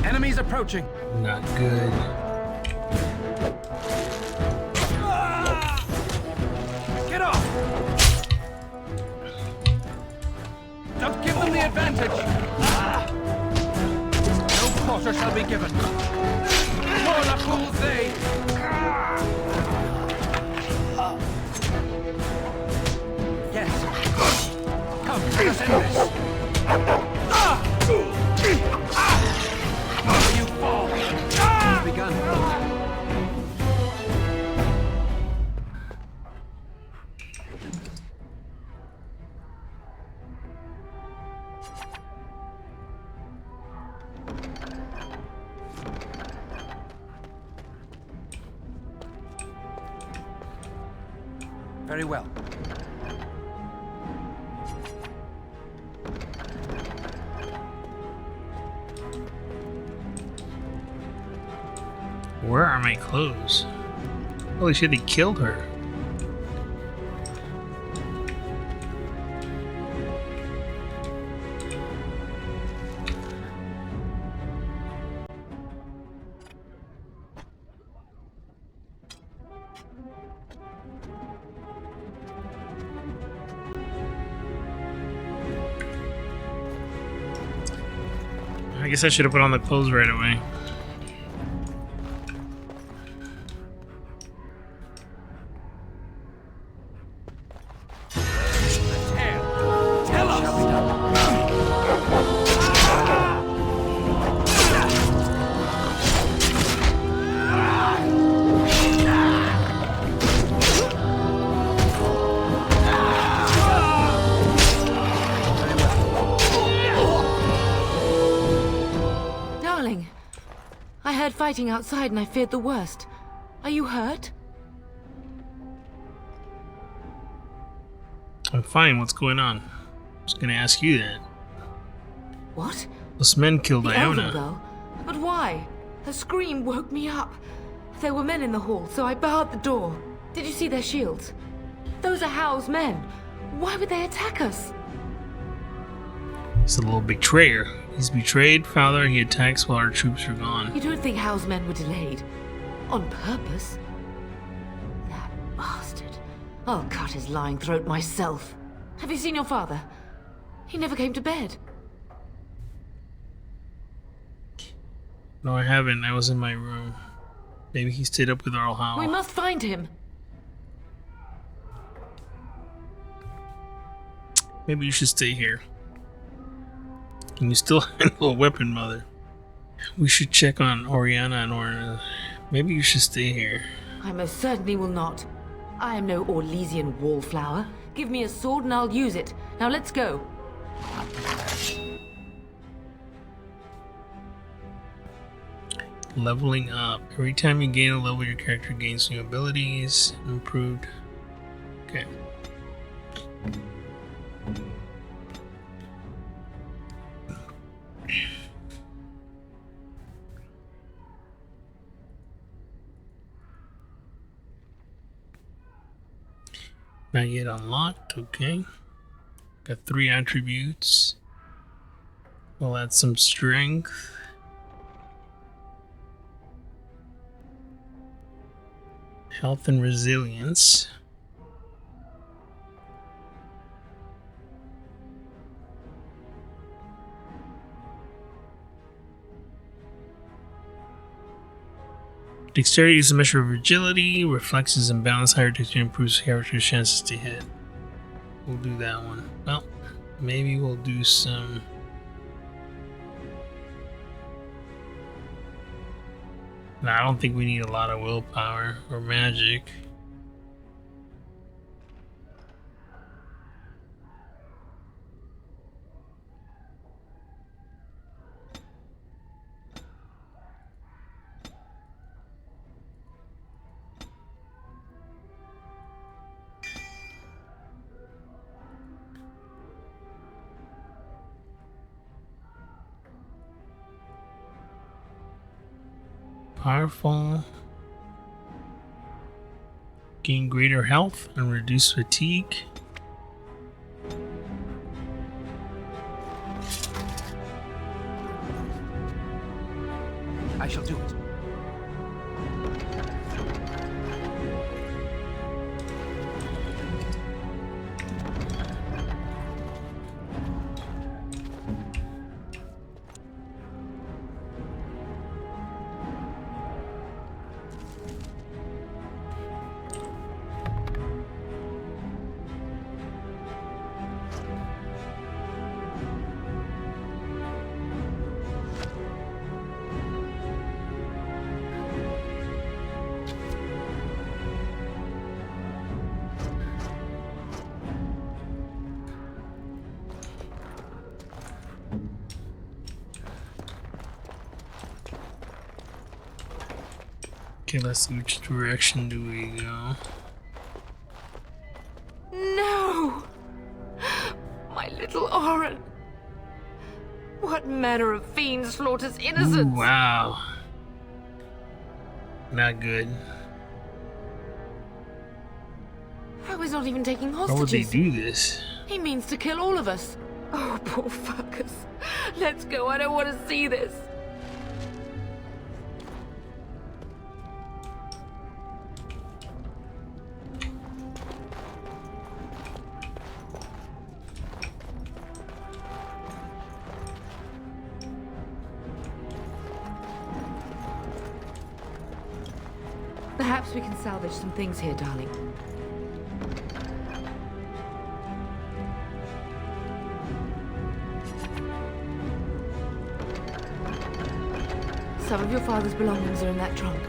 Enemies approaching. Not good. Get off! Don't give them the advantage. No quarter shall be given. More the fools they. Yes. Come, let us end this. You fall. It's begun. Very well. Where are my clothes? Holy shit, they killed her. I guess I should have put on the clothes right away. Fighting outside and I feared the worst. Are you hurt? I'm fine. What's going on? I was gonna ask you that. What? Those men killed The Iona. Elven girl? But why? Her scream woke me up. There were men in the hall, so I barred the door. Did you see their shields? Those are Howe's men. Why would they attack us? He's a little betrayer. He's betrayed Father. He attacks while our troops are gone. You don't think Howe's men were delayed? On purpose? That bastard. I'll cut his lying throat myself. Have you seen your father? He never came to bed. No, I haven't. I was in my room. Maybe he stayed up with Earl Howe. We must find him. Maybe you should stay here. Can you still handle a weapon, Mother? We should check on Oriana and Orna. Maybe you should stay here. I most certainly will not. I am no Orlesian wallflower. Give me a sword and I'll use it. Now let's go. Leveling up. Every time you gain a level, your character gains new abilities. Improved. Okay. Not yet unlocked, okay. Got 3 attributes. We'll add some strength. Health and resilience. Dexterity is a measure of agility. Reflexes and balance. Higher dexterity improves character's chances to hit. We'll do that one. Well, maybe we'll do some... No, I don't think we need a lot of willpower or magic. Powerful. Gain greater health and reduce fatigue. I shall do it. Okay, let's see which direction do we go. No! My little Oren! What manner of fiend slaughters innocents? Ooh, wow. Not good. How is not even taking How would they hostages? do this? He means to kill all of us. Oh, poor fuckers. Let's go, I don't want to see this. Perhaps we can salvage some things here, darling. Some of your father's belongings are in that trunk.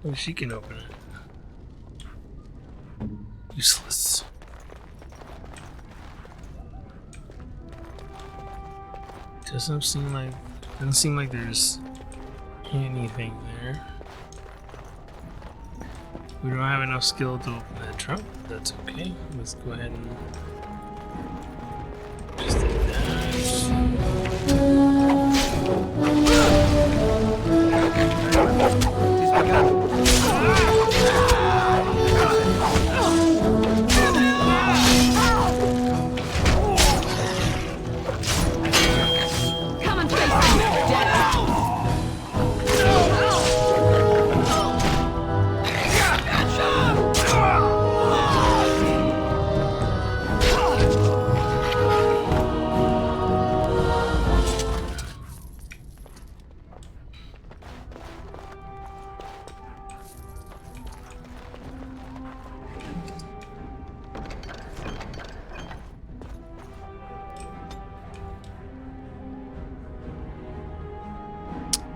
Oh, she can open it. Useless. Doesn't seem like there's anything there. We don't have enough skill to open that trunk. That's okay. Let's go ahead and just take Come and face me, death!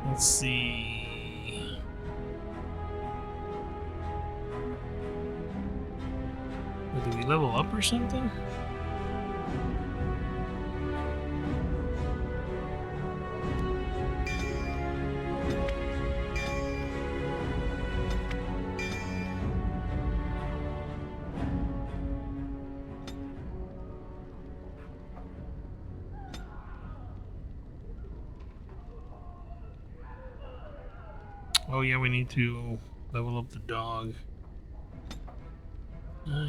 Let's see. Or do we level up or something? Oh yeah, we need to level up the dog.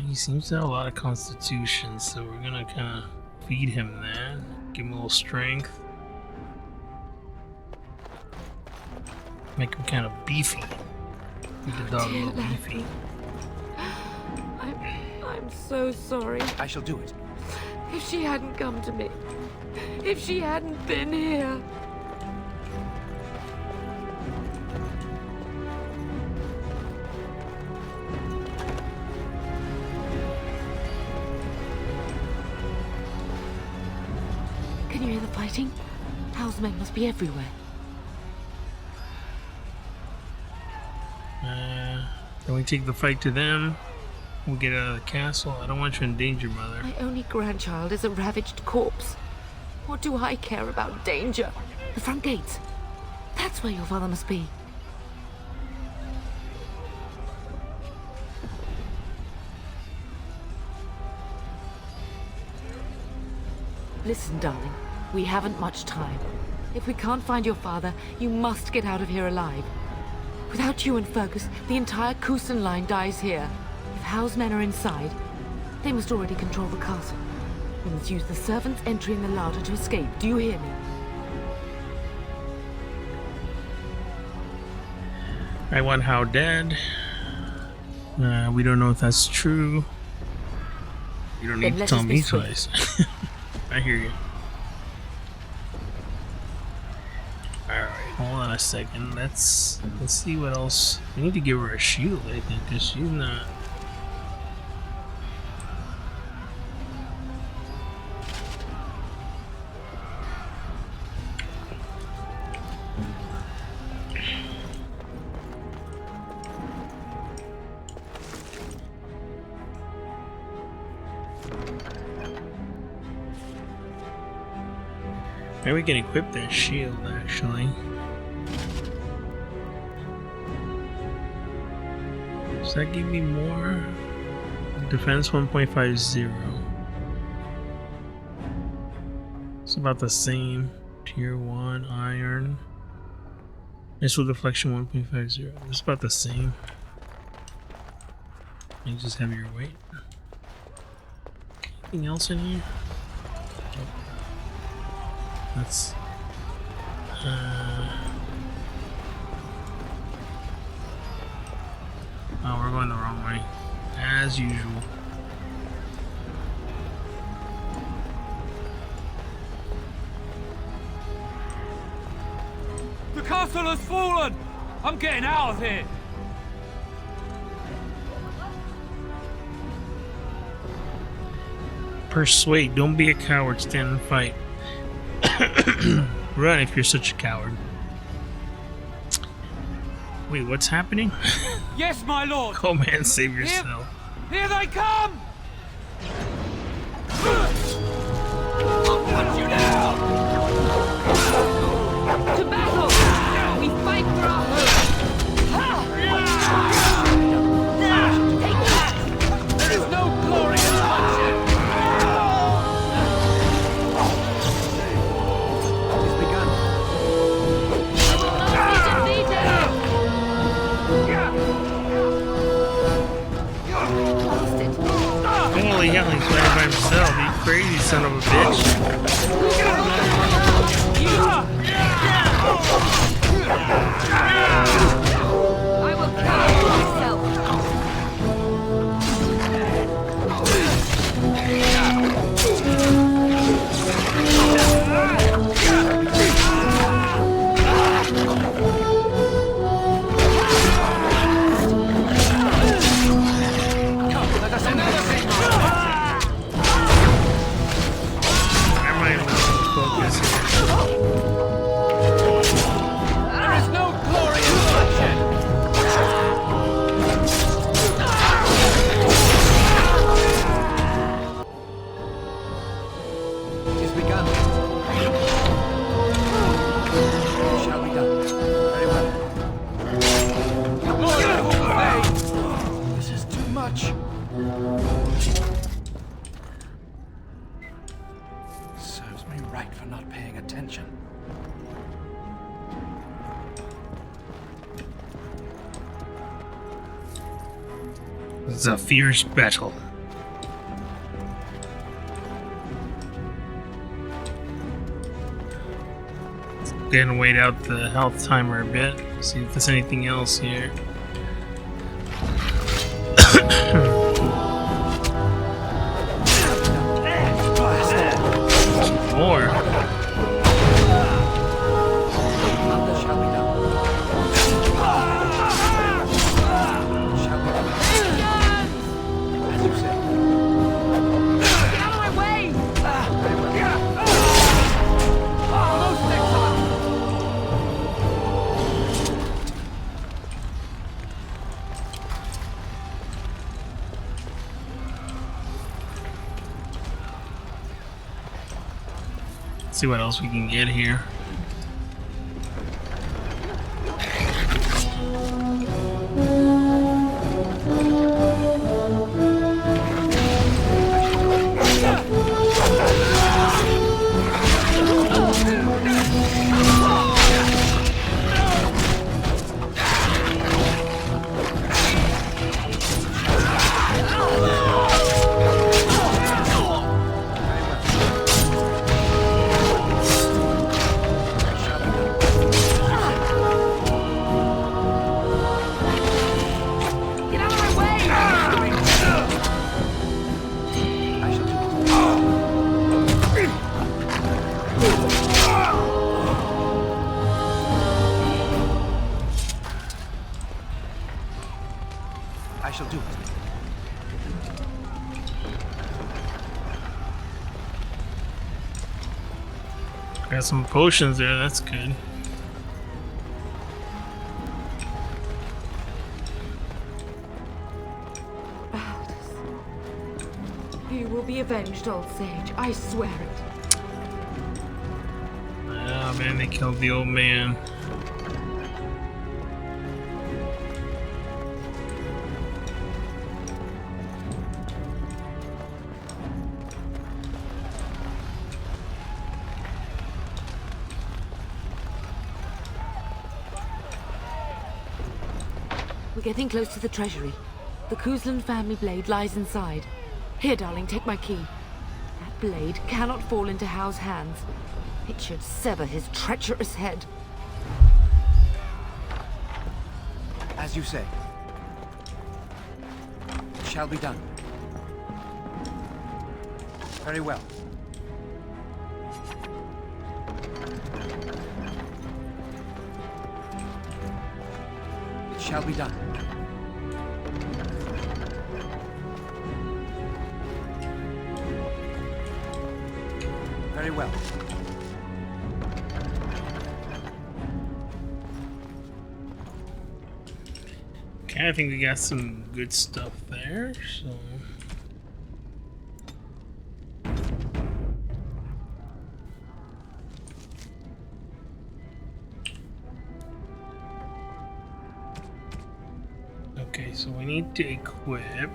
He seems to have a lot of constitution, so we're gonna kind of feed him that. Give him a little strength. Make him kind of beefy. Feed the dog a little beefy. I'm so sorry. I shall do it. If she hadn't come to me, if she hadn't been here. Can you hear the fighting? Howe's men must be everywhere. Then we take the fight to them. We'll get out of the castle. I don't want you in danger, Mother. My only grandchild is a ravaged corpse. What do I care about danger? The front gates. That's where your father must be. Listen, darling. We haven't much time. If we can't find your father, you must get out of here alive. Without you and Fergus, the entire Kusen line dies here. If Howe's men are inside, they must already control the castle. We must use the servants' entry in the larder to escape. Do you hear me? I want Howe dead. We don't know if that's true. You don't need to tell me twice. I hear you. Alright, hold on a second. Let's see what else. We need to give her a shield, I think, because she's not. Maybe we can equip that shield, actually. Does that give me more? Defense 1.50. It's about the same. Tier 1 iron. Missile deflection 1.50. It's about the same. You just have your weight. Anything else in here? That's oh, we're going the wrong way, as usual. The castle has fallen! I'm getting out of here! Persuade, don't be a coward, stand and fight. Run if you're such a coward. Wait, what's happening? Yes, my lord! Oh man, save yourself. Here they come! I'll cut you down! To battle! We fight for our home! Take that! There is no glory in bloodshed! Holy hell, he's fighting by himself. You crazy son of a bitch. I will kill you myself. There is no glory in bloodshed! It is begun. It shall be done. Very well. This is too much. Serves me right for not paying attention. It's a fierce battle. Gonna wait out the health timer a bit, see if there's anything else here. more. See what else we can get here. Got some potions there, that's good. You will be avenged, old sage. I swear it. Oh man, they killed the old man. We're getting close to the treasury. The Kuzlan family blade lies inside. Here, darling, take my key. That blade cannot fall into Howe's hands. It should sever his treacherous head. As you say. It shall be done. Very well. It shall be done. Very well. Okay, I think we got some good stuff there, so... Okay, so we need to equip...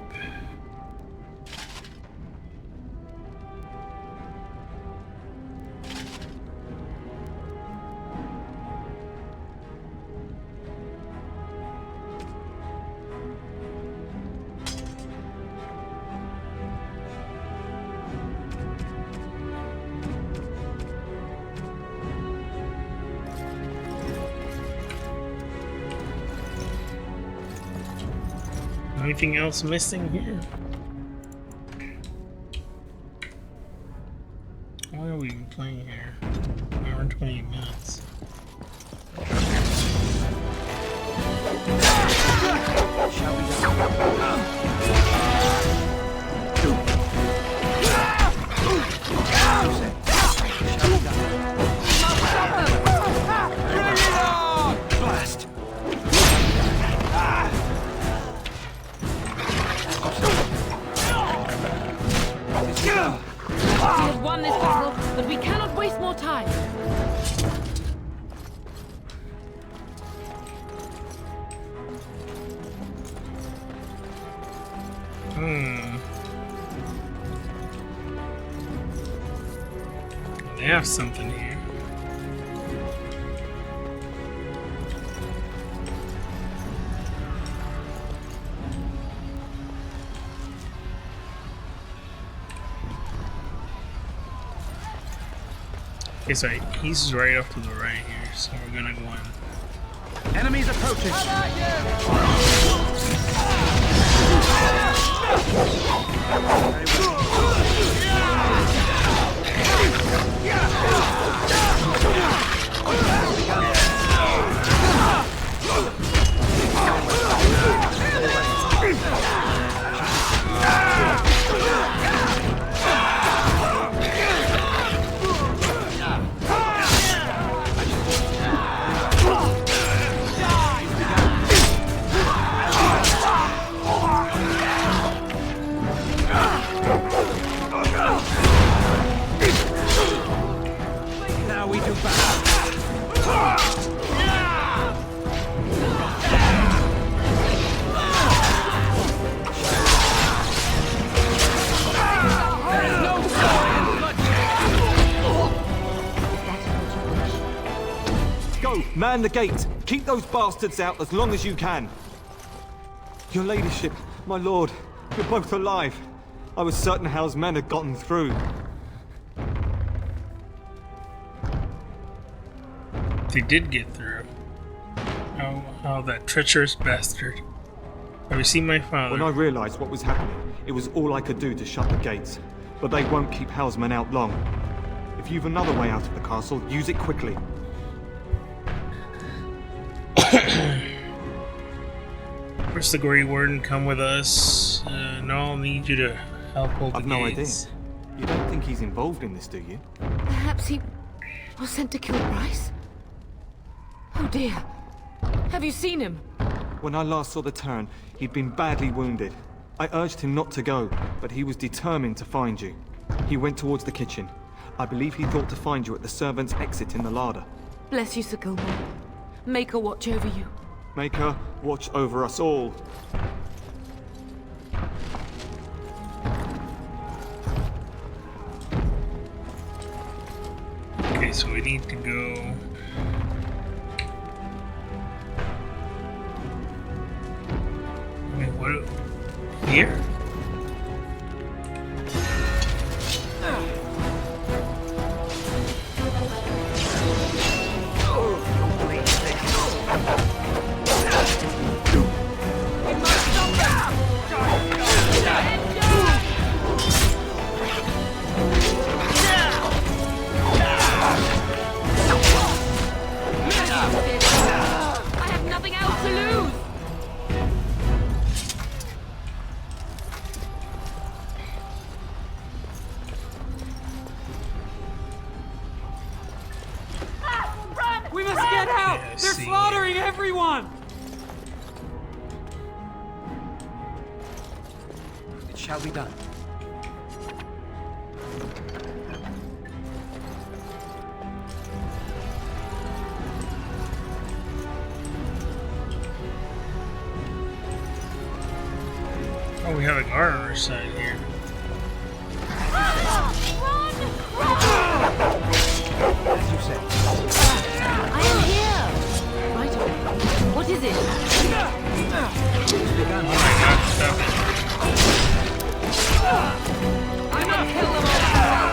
Anything else missing here? Why are we playing here? Hour and 20 minutes. We have won this battle, but we cannot waste more time. They have something here. Okay, so he's right off to the right here, so we're gonna go in. Enemies approaching. Man the gate! Keep those bastards out as long as you can! Your ladyship, my lord, you're both alive. I was certain Howe's men had gotten through. They did get through. Oh, that treacherous bastard. Have you seen my father? When I realized what was happening, it was all I could do to shut the gates. But they won't keep Howe's men out long. If you've another way out of the castle, use it quickly. Where's the Grey Warden? Come with us. No, I'll need you to help hold the gates. I've no idea. You don't think he's involved in this, do you? Perhaps he was sent to kill Bryce? Oh dear. Have you seen him? When I last saw the Turn, he'd been badly wounded. I urged him not to go, but he was determined to find you. He went towards the kitchen. I believe he thought to find you at the servants' exit in the larder. Bless you, Sir Gilmore. Make her watch over you. Make her watch over us all. Okay, so we need to go... Wait, what? Here? Shall be done. Oh, we have a guard on our side here. As you say. I am here! Right away. What is it? Oh my god, stop it. I'm gonna kill them all!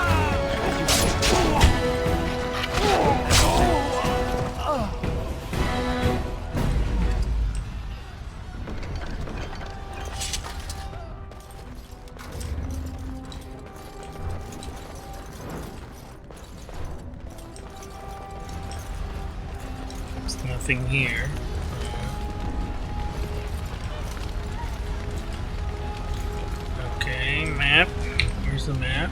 There's nothing here. Okay, map. Where's the map?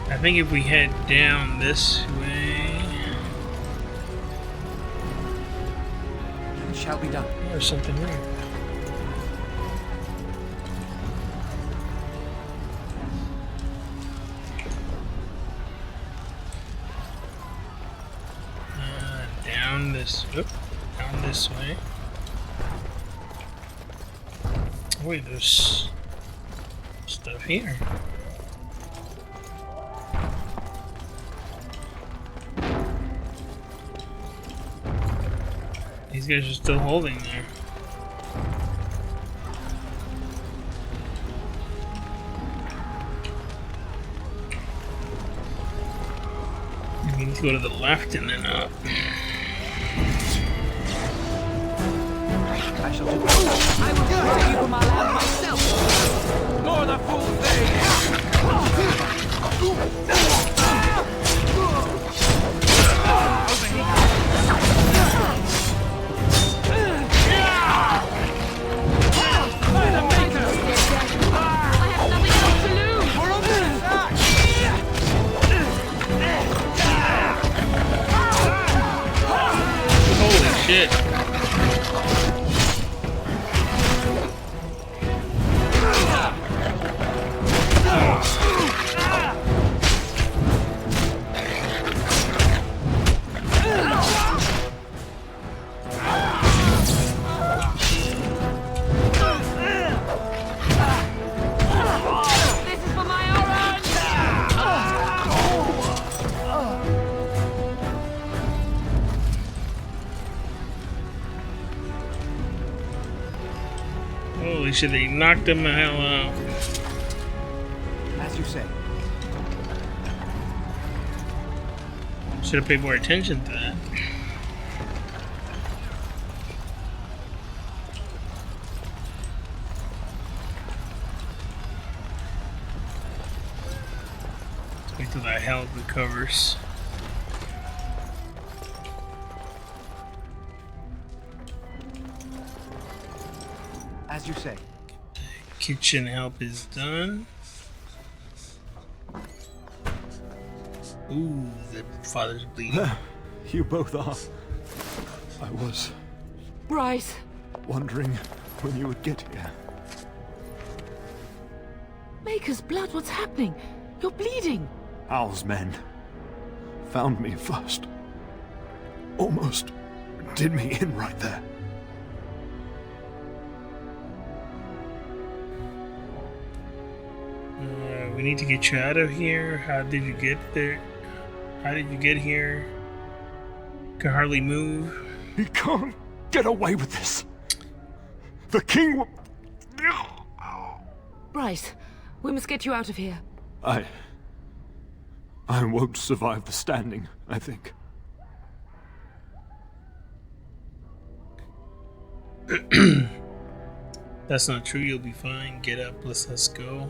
I think if we head down this way... It shall be done. There's something there. Down this way. Wait, there's stuff here. These guys are still holding there. We need to go to the left and then up. I shall do that. I will protect you from my land myself. More the fool thing. Shit. Holy shit, they knocked him the hell out. As you say. Should have paid more attention to that. Let's wait till that health recovers. As you say. Kitchen help is done. Ooh, the father's bleeding. You both are. I was Bryce! wondering when you would get here. Maker's blood, what's happening? You're bleeding. Al's men found me first. Almost did me in right there. We need to get you out of here. How did you get there? How did you get here? Can hardly move. He can't get away with this. The king will... Bryce, we must get you out of here. I won't survive the standing, I think. That's not true. You'll be fine. Get up. Let's go.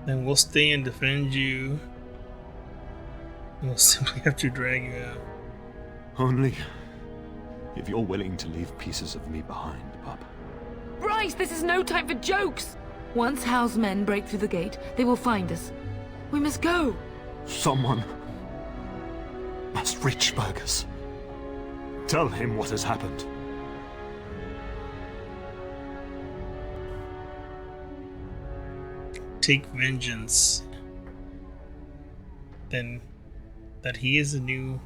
Then we'll stay and defend you. And we'll simply have to drag you out. Only if you're willing to leave pieces of me behind, pup. Bryce, this is no time for jokes! Once Howe's men break through the gate, they will find us. We must go! Someone must reach Burgess. Tell him what has happened. Take vengeance. Then that he is a new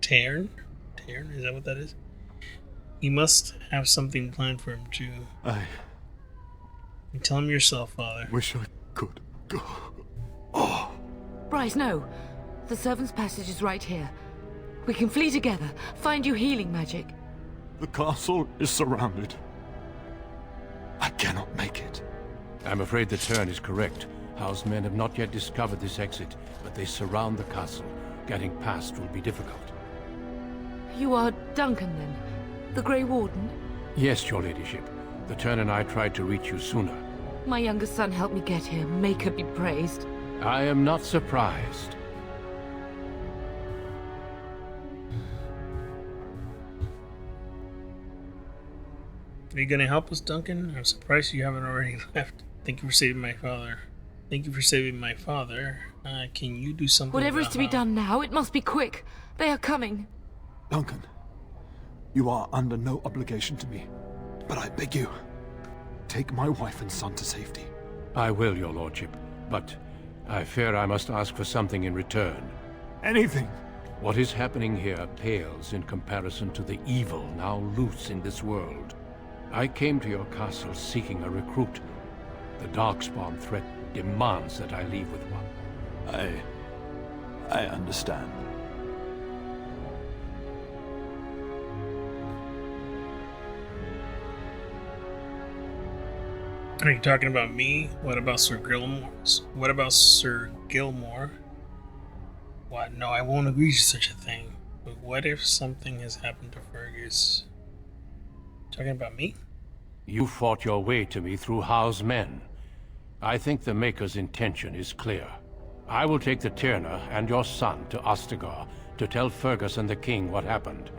Tairn? Tairn? Is that what that is? He must have something planned for him too. And tell him yourself, Father. Wish I could go. Bryce, no. The servant's passage is right here. We can flee together, find you healing magic. The castle is surrounded. I cannot make it. I'm afraid the Tairn is correct. Howe's men have not yet discovered this exit, but they surround the castle. Getting past will be difficult. You are Duncan, then? The Grey Warden? Yes, your ladyship. The Tairn and I tried to reach you sooner. My younger son helped me get here. Maker be praised. I am not surprised. Are you gonna help us, Duncan? I'm surprised you haven't already left. Thank you for saving my father. Thank you for saving my father. Can you do something? Whatever is to be done now, it must be quick. They are coming. Duncan, you are under no obligation to me, but I beg you, take my wife and son to safety. I will, your lordship, but I fear I must ask for something in return. Anything. What is happening here pales in comparison to the evil now loose in this world. I came to your castle seeking a recruit. The Darkspawn threat demands that I leave with one. I understand. Are you talking about me? What about Sir Gilmore? What about Sir Gilmore? What? No, I won't agree to such a thing. But what if something has happened to Fergus? Talking about me? You fought your way to me through Howe's men. I think the Maker's intention is clear. I will take the Tyrna and your son to Ostagar to tell Fergus and the King what happened.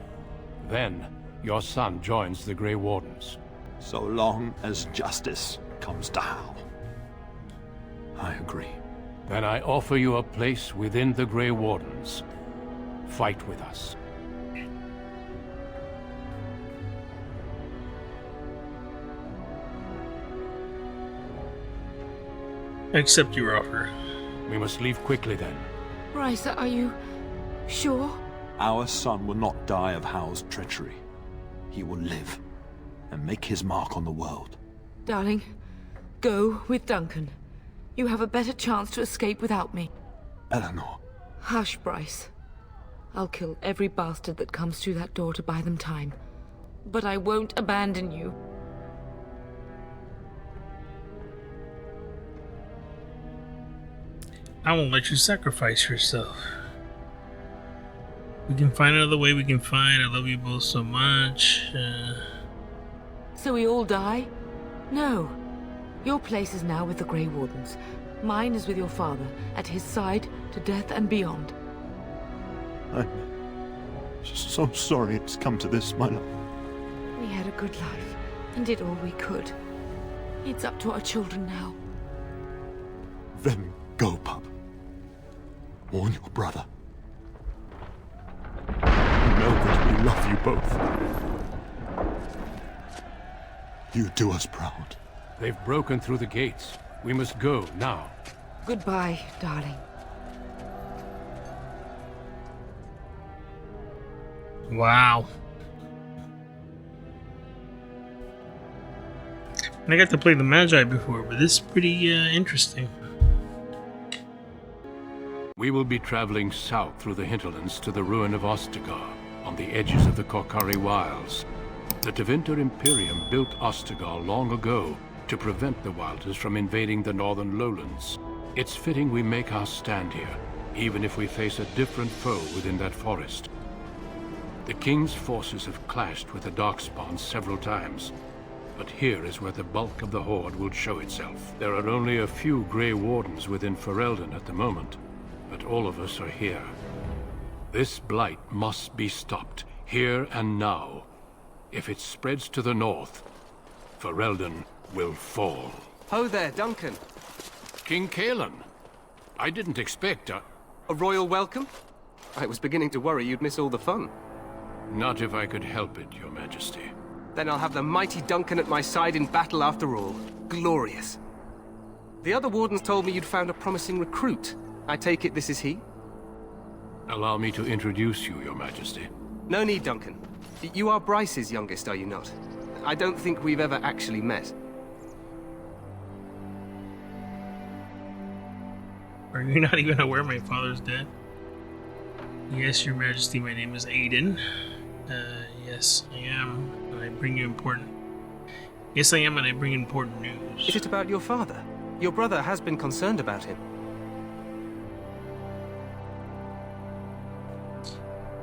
Then, your son joins the Grey Wardens. So long as justice comes to Howe. I agree. Then I offer you a place within the Grey Wardens. Fight with us. I accept your offer. We must leave quickly then. Bryce, are you sure? Our son will not die of Howe's treachery. He will live and make his mark on the world. Darling, go with Duncan. You have a better chance to escape without me. Eleanor. Hush, Bryce. I'll kill every bastard that comes through that door to buy them time. But I won't abandon you. I won't let you sacrifice yourself. We can find another way we can find. I love you both so much. So we all die? No. Your place is now with the Grey Wardens. Mine is with your father, at his side, to death and beyond. I'm so sorry it's come to this, my love. We had a good life, and did all we could. It's up to our children now. Then go, pup. Warn your brother. Know that we love you both. You do us proud. They've broken through the gates. We must go now. Goodbye, darling. Wow. And I got to play the Magi before, but this is pretty interesting. We will be traveling south through the hinterlands to the ruin of Ostagar, on the edges of the Korkari Wilds. The Tevinter Imperium built Ostagar long ago to prevent the Wilders from invading the northern lowlands. It's fitting we make our stand here, even if we face a different foe within that forest. The King's forces have clashed with the Darkspawn several times, but here is where the bulk of the Horde will show itself. There are only a few Grey Wardens within Ferelden at the moment, but all of us are here. This blight must be stopped, here and now. If it spreads to the north, Ferelden will fall. Ho there, Duncan. King Kaelan. I didn't expect a royal welcome? I was beginning to worry you'd miss all the fun. Not if I could help it, Your Majesty. Then I'll have the mighty Duncan at my side in battle after all. Glorious. The other wardens told me you'd found a promising recruit. I take it this is he? Allow me to introduce you, Your Majesty. No need, Duncan. You are Bryce's youngest, are you not? I don't think we've ever actually met. Are you not even aware my father's dead? Yes, Your Majesty, my name is Aiden. Yes, I am, and I bring you important... Yes, I am, and I bring important news. Is it about your father? Your brother has been concerned about him.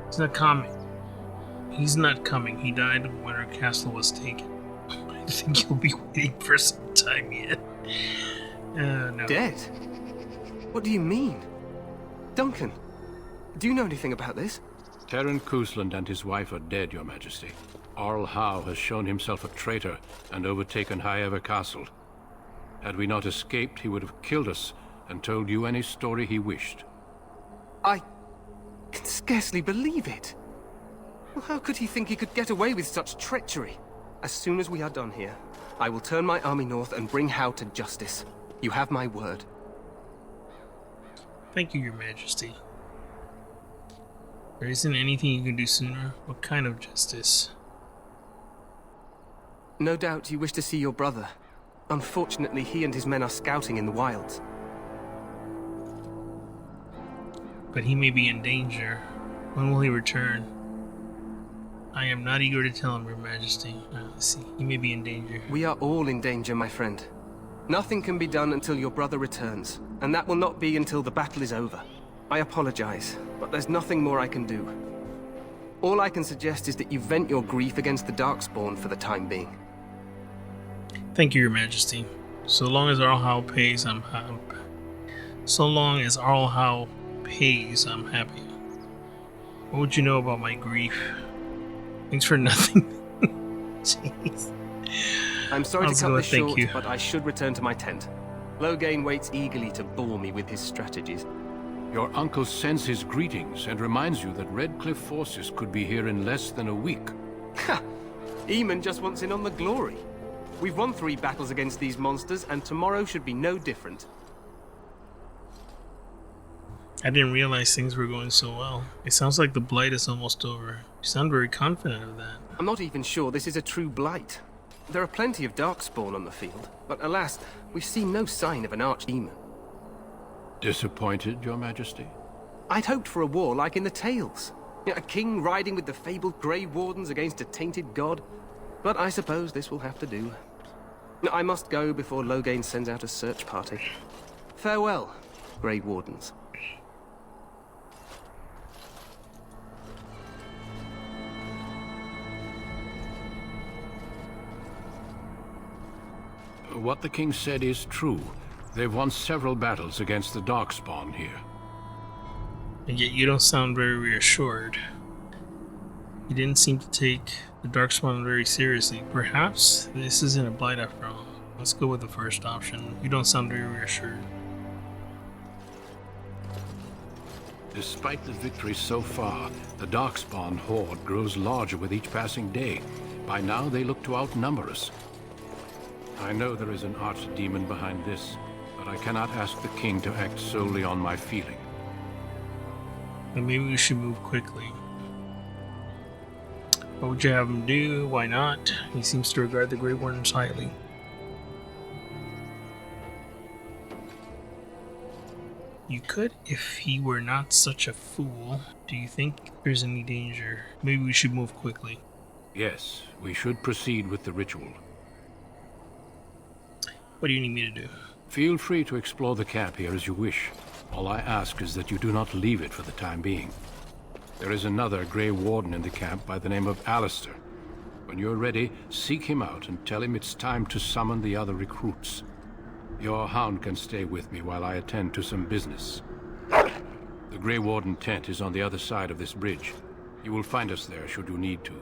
He's not coming. He's not coming. He died when our castle was taken. I think he'll be waiting for some time yet. No. Dead? What do you mean? Duncan, do you know anything about this? Terran Cousland and his wife are dead, Your Majesty. Earl Howe has shown himself a traitor and overtaken Highever Castle. Had we not escaped, he would have killed us and told you any story he wished. I can scarcely believe it. Well, how could he think he could get away with such treachery? As soon as we are done here, I will turn my army north and bring Howe to justice. You have my word. Thank you, Your Majesty. There isn't anything you can do sooner. What kind of justice? No doubt you wish to see your brother. Unfortunately, he and his men are scouting in the wilds. But he may be in danger. When will he return? I am not eager to tell him, Your Majesty. Let's see. He may be in danger. We are all in danger, my friend. Nothing can be done until your brother returns, and that will not be until the battle is over. I apologize, but there's nothing more I can do. All I can suggest is that you vent your grief against the Darkspawn for the time being. Thank you, Your Majesty. So long as Earl Howe pays, I'm happy. So long as Earl Howe pays, I'm happy. What would you know about my grief? Thanks for nothing. Jeez. I'm sorry to cut this short, you. but I should return to my tent. Loghain waits eagerly to bore me with his strategies. Your uncle sends his greetings and reminds you that Redcliffe forces could be here in less than a week. Ha! Eamon just wants in on the glory. We've won 3 battles against these monsters, and tomorrow should be no different. I didn't realize things were going so well. It sounds like the blight is almost over. You sound very confident of that. I'm not even sure this is a true blight. There are plenty of Darkspawn on the field, but alas, we've seen no sign of an archdemon. Disappointed, Your Majesty? I'd hoped for a war like in the tales. A king riding with the fabled Grey Wardens against a tainted god. But I suppose this will have to do. I must go before Loghain sends out a search party. Farewell, Grey Wardens. What the king said is true. They've won several battles against the Darkspawn here. And yet you don't sound very reassured. You didn't seem to take the Darkspawn very seriously. Perhaps this isn't a blight after all. Let's go with the first option. You don't sound very reassured. Despite the victories so far, the Darkspawn horde grows larger with each passing day. By now they look to outnumber us. I know there is an archdemon behind this, but I cannot ask the king to act solely on my feeling. Then maybe we should move quickly. What would you have him do? Why not? He seems to regard the Grey Wardens highly. You could, if he were not such a fool. Do you think there's any danger? Maybe we should move quickly. Yes, we should proceed with the ritual. What do you need me to do? Feel free to explore the camp here as you wish. All I ask is that you do not leave it for the time being. There is another Grey Warden in the camp by the name of Alistair. When you're ready, seek him out and tell him it's time to summon the other recruits. Your hound can stay with me while I attend to some business. The Grey Warden tent is on the other side of this bridge. You will find us there should you need to.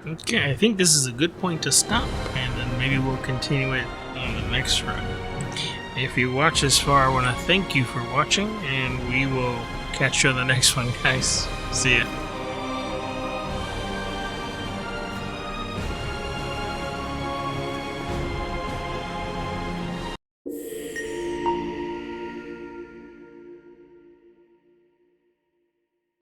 Okay, I think this is a good point to stop, and then maybe we'll continue it on the next run. If you watch this far, I want to thank you for watching, and we will catch you on the next one, guys. See ya.